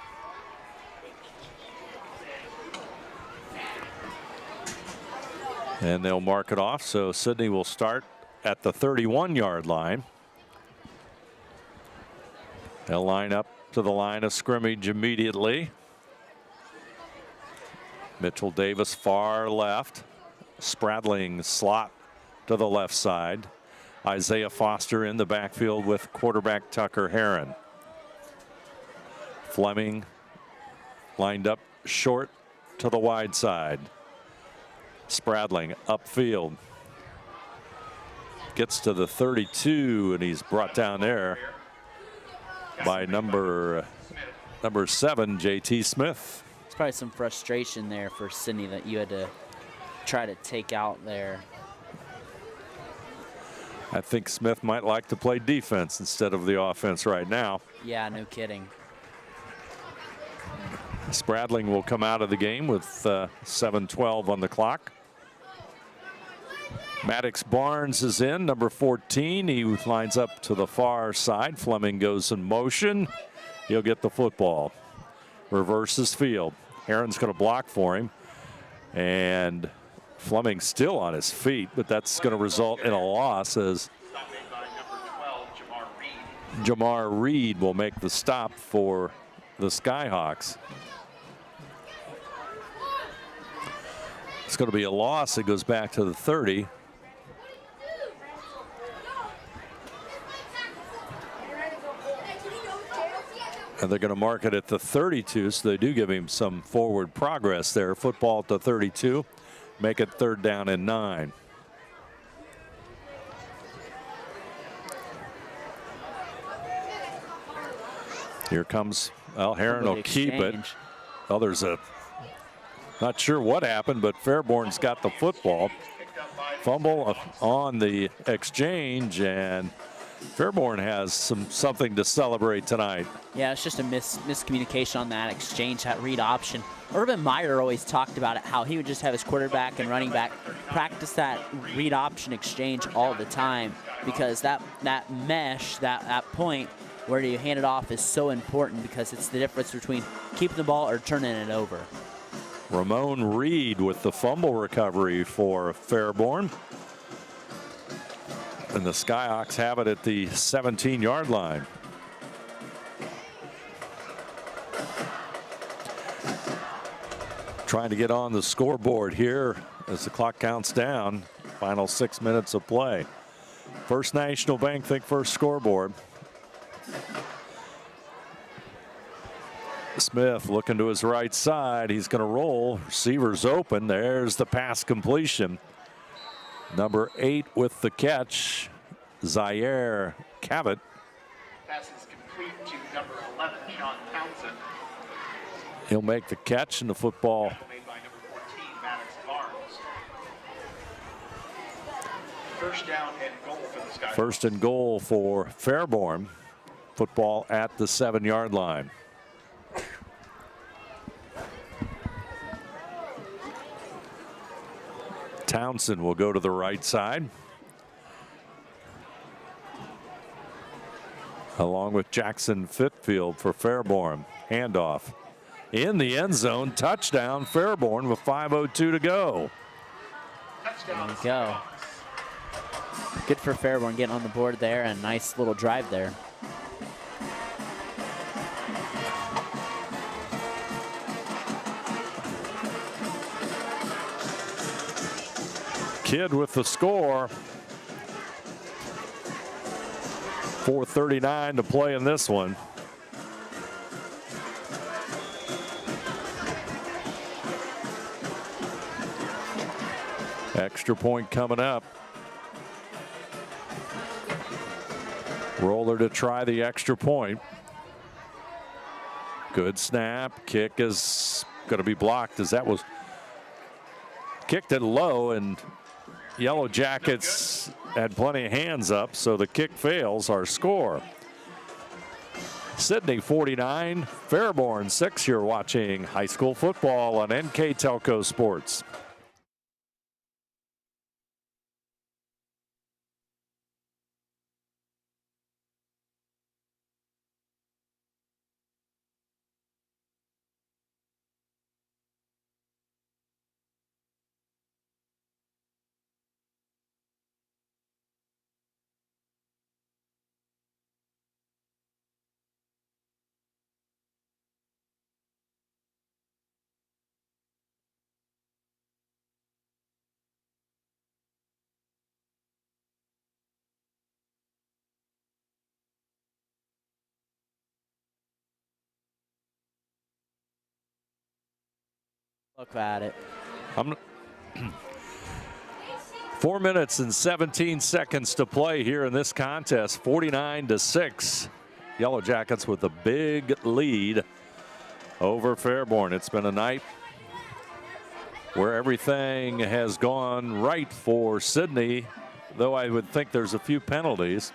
And they'll mark it off, so Sidney will start at the 31-yard line. They'll line up to the line of scrimmage immediately. Mitchell Davis far left. Spradling slot to the left side. Isaiah Foster in the backfield with quarterback Tucker Heron. Fleming lined up short to the wide side. Spradling upfield. Gets to the 32, and he's brought down there by number 7, J.T. Smith. It's probably some frustration there for Sidney that you had to try to take out there. I think Smith might like to play defense instead of the offense right now. Yeah, no kidding. Spradling will come out of the game with 7:12 on the clock. Maddox Barnes is in, number 14. He lines up to the far side. Fleming goes in motion. He'll get the football. Reverses field. Heron's going to block for him. And Fleming still on his feet, but that's going to result in a loss as Jamar Reed will make the stop for the Skyhawks. It's going to be a loss. It goes back to the 30. And they're going to mark it at the 32, so they do give him some forward progress there. Football at the 32. Make it 3rd down and 9. Here comes, well, Heron will keep it. Well, there's a, not sure what happened, but Fairborn's got the football. Fumble on the exchange, and Fairborn has something to celebrate tonight. Yeah, it's just a miscommunication on that exchange, that read option. Urban Meyer always talked about it, how he would just have his quarterback and running back practice that read option exchange all the time, because that mesh, that point where you hand it off is so important, because it's the difference between keeping the ball or turning it over. Ramon Reed with the fumble recovery for Fairborn. And the Skyhawks have it at the 17-yard line. Trying to get on the scoreboard here as the clock counts down. Final 6 minutes of play. First National Bank Think First scoreboard. Smith looking to his right side. He's going to roll. Receiver's open. There's the pass completion. Number 8 with the catch, Zaire Cavett. Pass is complete to number 11, Sean Townsend. He'll make the catch, and the football Made by number 14, Maddox Barnes. First down and goal for the Skyhawks. first and goal for Fairborn. Football at the 7-yard line. Townsend will go to the right side, along with Jackson Fitfield for Fairborn. Handoff in the end zone. Touchdown Fairborn with 5:02 to go. Touchdown. There we go. Good for Fairborn getting on the board there, and nice little drive there. Kidd with the score. 4:39 to play in this one. Extra point coming up. Roller to try the extra point. Good snap. Kick is going to be blocked, as that was kicked it low, and Yellow Jackets had plenty of hands up, so the kick fails. Our score: Sidney 49, Fairborn 6. You're watching high school football on NK Telco Sports. Look at it. 4 minutes and 17 seconds to play here in this contest. 49-6. Yellow Jackets with a big lead over Fairborn. It's been a night where everything has gone right for Sidney, though I would think there's a few penalties.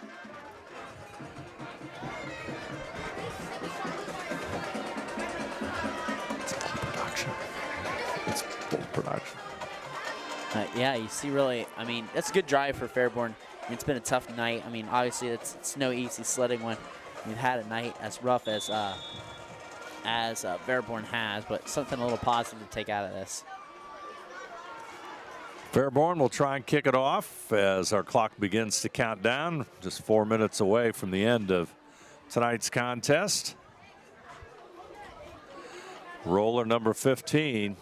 Production. Yeah, you see, really, I mean, that's a good drive for Fairborn. It's been a tough night. I mean, obviously, it's no easy sledding when you've had a night as rough as Fairborn has, but something a little positive to take out of this. Fairborn will try and kick it off as our clock begins to count down. Just 4 minutes away from the end of tonight's contest. Roller number 15.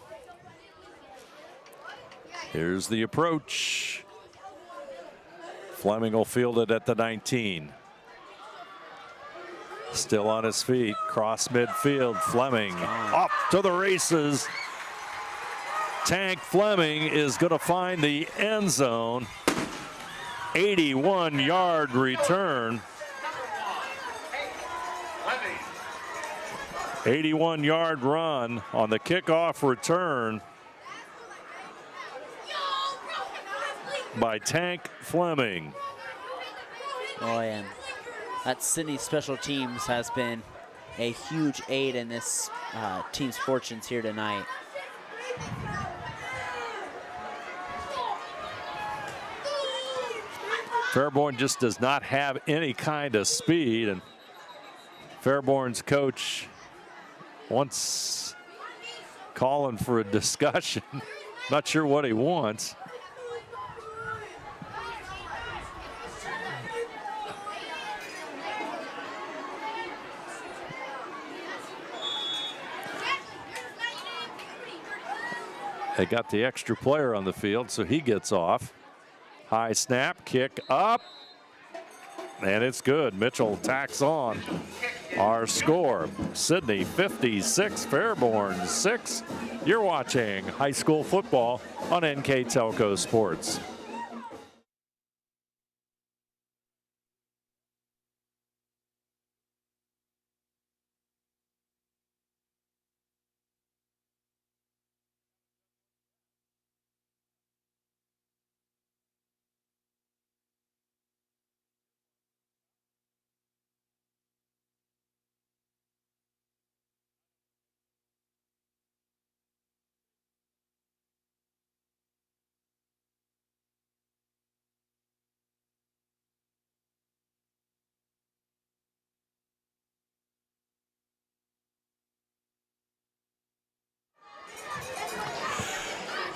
Here's the approach. Fleming will field it at the 19. Still on his feet, cross midfield. Fleming off to the races. Tank Fleming is going to find the end zone. 81-yard return. 81-yard run on the kickoff return by Tank Fleming. Oh, and that Sidney special teams has been a huge aid in this team's fortunes here tonight. Fairborn just does not have any kind of speed, and Fairborn's coach wants calling for a discussion. Not sure what he wants. They got the extra player on the field, so he gets off. High snap, kick up, and it's good. Mitchell tacks on our score. Sidney 56, Fairborn 6. You're watching high school football on NK Telco Sports.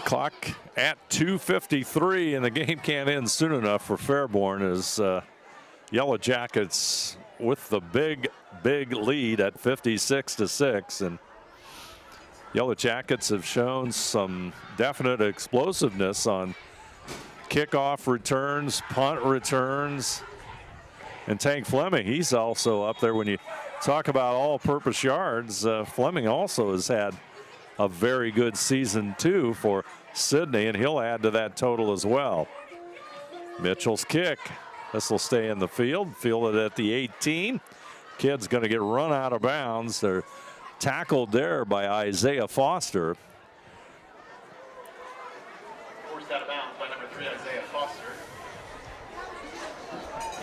Clock at 2:53, and the game can't end soon enough for Fairborn as Yellow Jackets with the big lead at 56-6. And Yellow Jackets have shown some definite explosiveness on kickoff returns, punt returns. And Tank Fleming, he's also up there. When you talk about all-purpose yards, Fleming also has had a very good season too for Sidney, and he'll add to that total as well. Mitchell's kick. This will stay in the field. Fielded at the 18. Kid's going to get run out of bounds. They're tackled there by Isaiah Foster. Forced out of bounds by number 3, Isaiah Foster.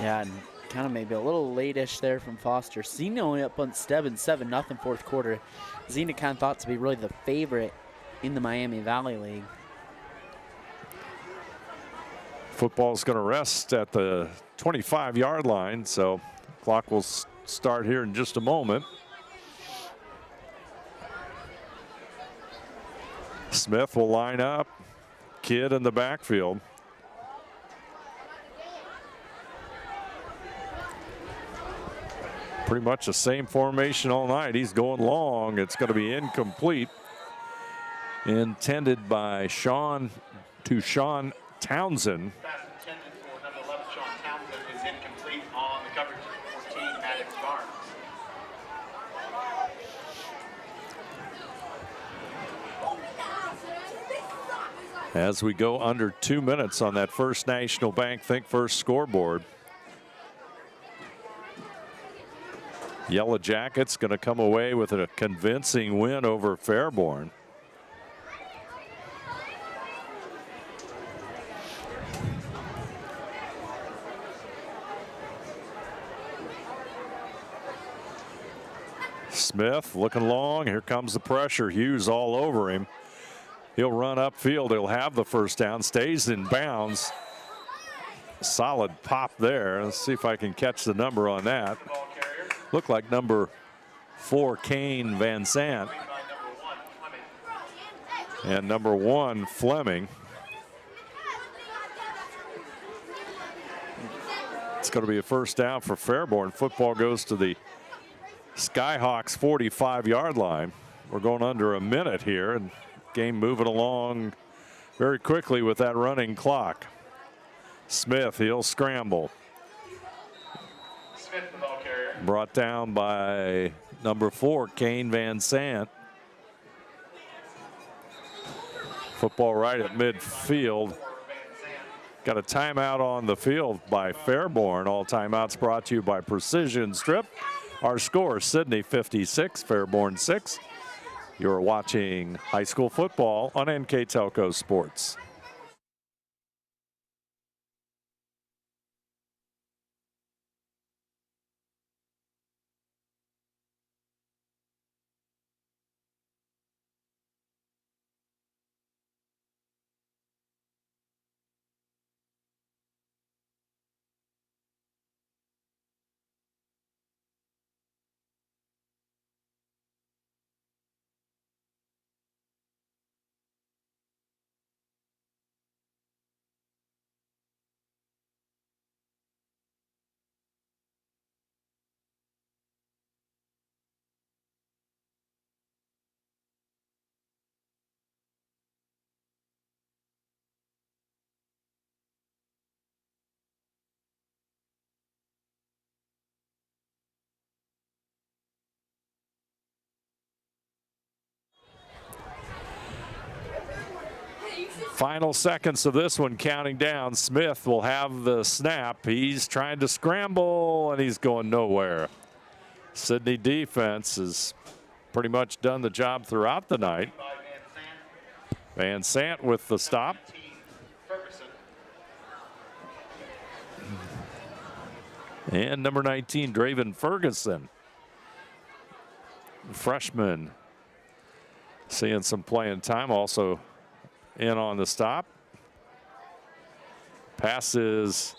Yeah, and kind of maybe a little late-ish there from Foster. Sidney only up on Stebbins, 7-0 fourth quarter. Sidney kind of thought to be really the favorite in the Miami Valley League. Football's going to rest at the 25-yard line, so clock will start here in just a moment. Smith will line up. Kidd in the backfield. Pretty much the same formation all night. He's going long. It's going to be incomplete. Intended by Sean Townsend. Pass intended for number 11, Sean Townsend, is incomplete on the coverage of 14, Maddox Barnes. As we go under 2 minutes on that First National Bank Think First scoreboard. Yellow Jackets going to come away with a convincing win over Fairborn. Smith looking long. Here comes the pressure. Hughes all over him. He'll run upfield. He'll have the first down. Stays in bounds. Solid pop there. Let's see if I can catch the number on that. Looked like number 4, Kane Van Sant. And number 1, Fleming. It's going to be a first down for Fairborn. Football goes to the Skyhawks 45-yard line. We're going under a minute here, and game moving along very quickly with that running clock. Smith, he'll scramble. Smith, the ball carrier. Brought down by number 4, Kane Van Sant. Football right at midfield. Got a timeout on the field by Fairborn. All timeouts brought to you by Precision Strip. Our score, Sidney 56, Fairborn 6. You're watching high school football on NK Telco Sports. Final seconds of this one counting down. Smith will have the snap. He's trying to scramble, and he's going nowhere. Sidney defense has pretty much done the job throughout the night. Van Sant with the stop. And number 19, Draven Ferguson. Freshman seeing some playing time, also in on the stop. Pass is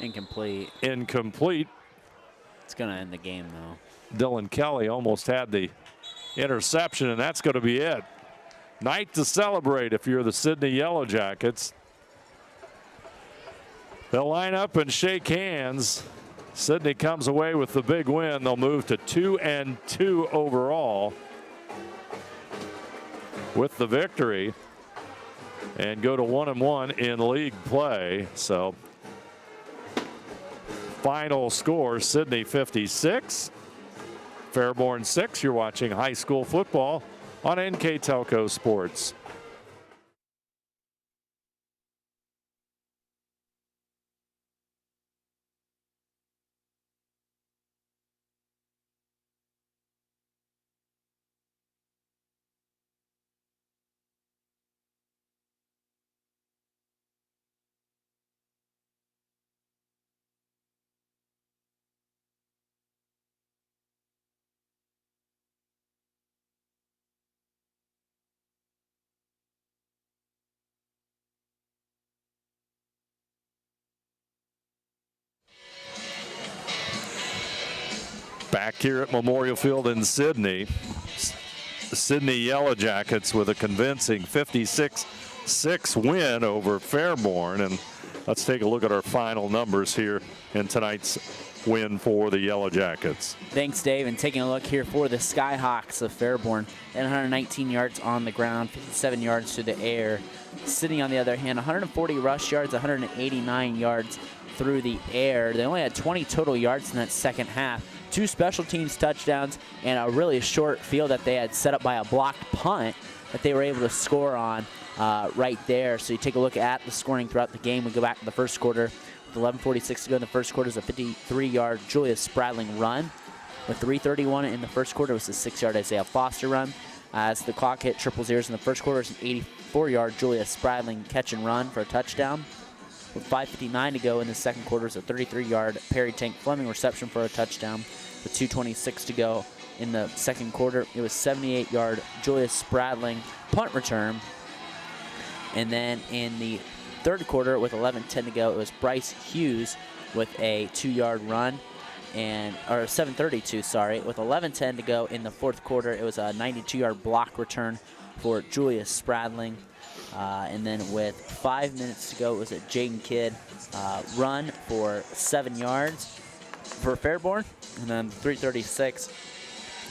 incomplete. It's going to end the game, though. Dylan Kelly almost had the interception, and that's going to be it. Night to celebrate if you're the Sidney Yellow Jackets. They'll line up and shake hands. Sidney comes away with the big win. They'll move to 2-2 overall with the victory and go to 1-1 in league play. So final score, Sidney 56, Fairborn 6. You're watching high school football on NK Telco Sports. Back here at Memorial Field in Sidney, Sidney Yellow Jackets with a convincing 56-6 win over Fairborn. And let's take a look at our final numbers here in tonight's win for the Yellow Jackets. Thanks, Dave. And taking a look here for the Skyhawks of Fairborn, and 119 yards on the ground, 57 yards through the air. Sidney, on the other hand, 140 rush yards, 189 yards through the air. They only had 20 total yards in that second half. 2 special teams touchdowns and a really short field that they had set up by a blocked punt that they were able to score on right there. So you take a look at the scoring throughout the game. We go back to the first quarter with 11:46 to go in the first quarter. Is a 53-yard Julius Spradling run. With 3:31 in the first quarter, it was a 6-yard Isaiah Foster run. As the clock hit triple zeros in the first quarter, it's an 84-yard Julius Spradling catch and run for a touchdown. With 5:59 to go in the second quarter, it's a 33-yard Perry Tank Fleming reception for a touchdown. With 2:26 to go in the second quarter, it was 78-yard Julius Spradling punt return. And then in the third quarter, with 11:10 to go, it was Bryce Hughes with a 2-yard run, or 7:32, sorry. With 11:10 to go in the fourth quarter, it was a 92-yard block return for Julius Spradling. And then with 5 minutes to go, it was a Jaden Kidd run for 7 yards for Fairborn. And then 3:36,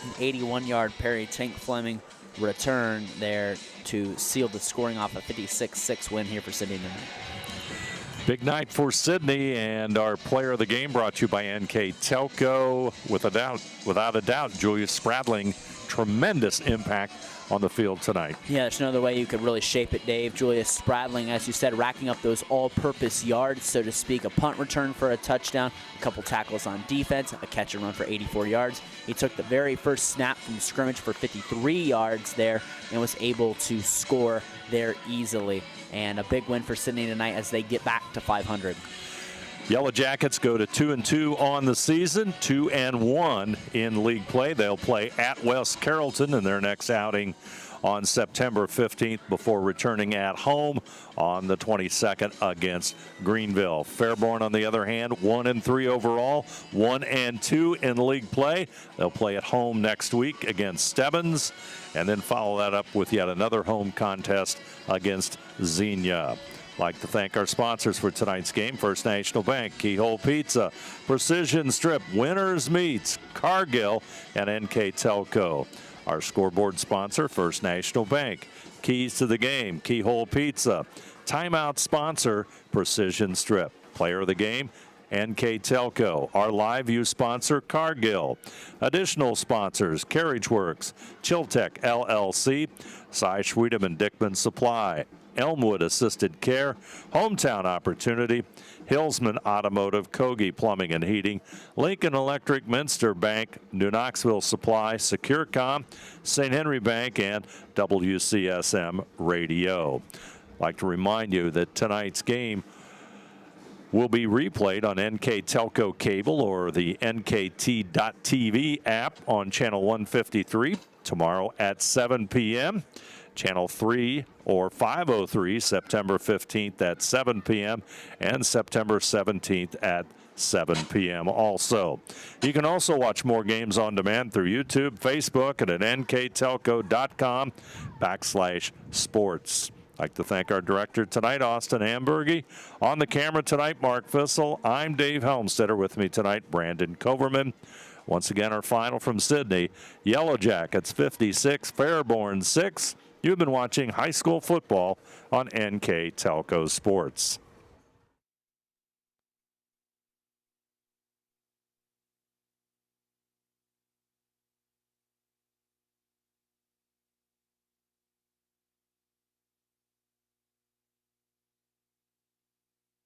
an 81-yard Perry Tank Fleming return there to seal the scoring off a 56-6 win here for Sidney tonight. Big night for Sidney, and our player of the game brought to you by NK Telco. Without a doubt, Julius Spradling, tremendous impact on the field tonight. Yeah, there's no other way you could really shape it, Dave. Julius Spradling, as you said, racking up those all-purpose yards, so to speak. A punt return for a touchdown, a couple tackles on defense, a catch and run for 84 yards. He took the very first snap from scrimmage for 53 yards there and was able to score there easily. And a big win for Sidney tonight as they get back to 500. Yellow Jackets go to 2-2 on the season, 2-1 in league play. They'll play at West Carrollton in their next outing on September 15th before returning at home on the 22nd against Greenville. Fairborn, on the other hand, 1-3 overall, 1-2 in league play. They'll play at home next week against Stebbins, and then follow that up with yet another home contest against Xenia. Like to thank our sponsors for tonight's game: First National Bank, Keyhole Pizza, Precision Strip, Winners Meats, Cargill, and NK Telco. Our scoreboard sponsor, First National Bank, Keys to the Game, Keyhole Pizza, timeout sponsor, Precision Strip. Player of the game, NK Telco. Our live view sponsor, Cargill. Additional sponsors, Carriage Works, Chiltech LLC, Cy Schwiedem Dickman Supply, Elmwood Assisted Care, Hometown Opportunity, Hillsman Automotive, Kogi Plumbing and Heating, Lincoln Electric, Minster Bank, New Knoxville Supply, SecureCom, St. Henry Bank, and WCSM Radio. I'd like to remind you that tonight's game will be replayed on NK Telco Cable or the NKT.TV app on channel 153 tomorrow at 7 p.m. Channel 3 or 503 September 15th at 7 p.m. and September 17th at 7 p.m. also. You can also watch more games on demand through YouTube, Facebook, and at nktelco.com/sports. I'd like to thank our director tonight, Austin Hamburgy. On the camera tonight, Mark Fissel. I'm Dave Helmstetter. With me tonight, Brandon Coverman. Once again, our final from Sidney: Yellow Jackets 56, Fairborn 6. You've been watching high school football on NK Telco Sports.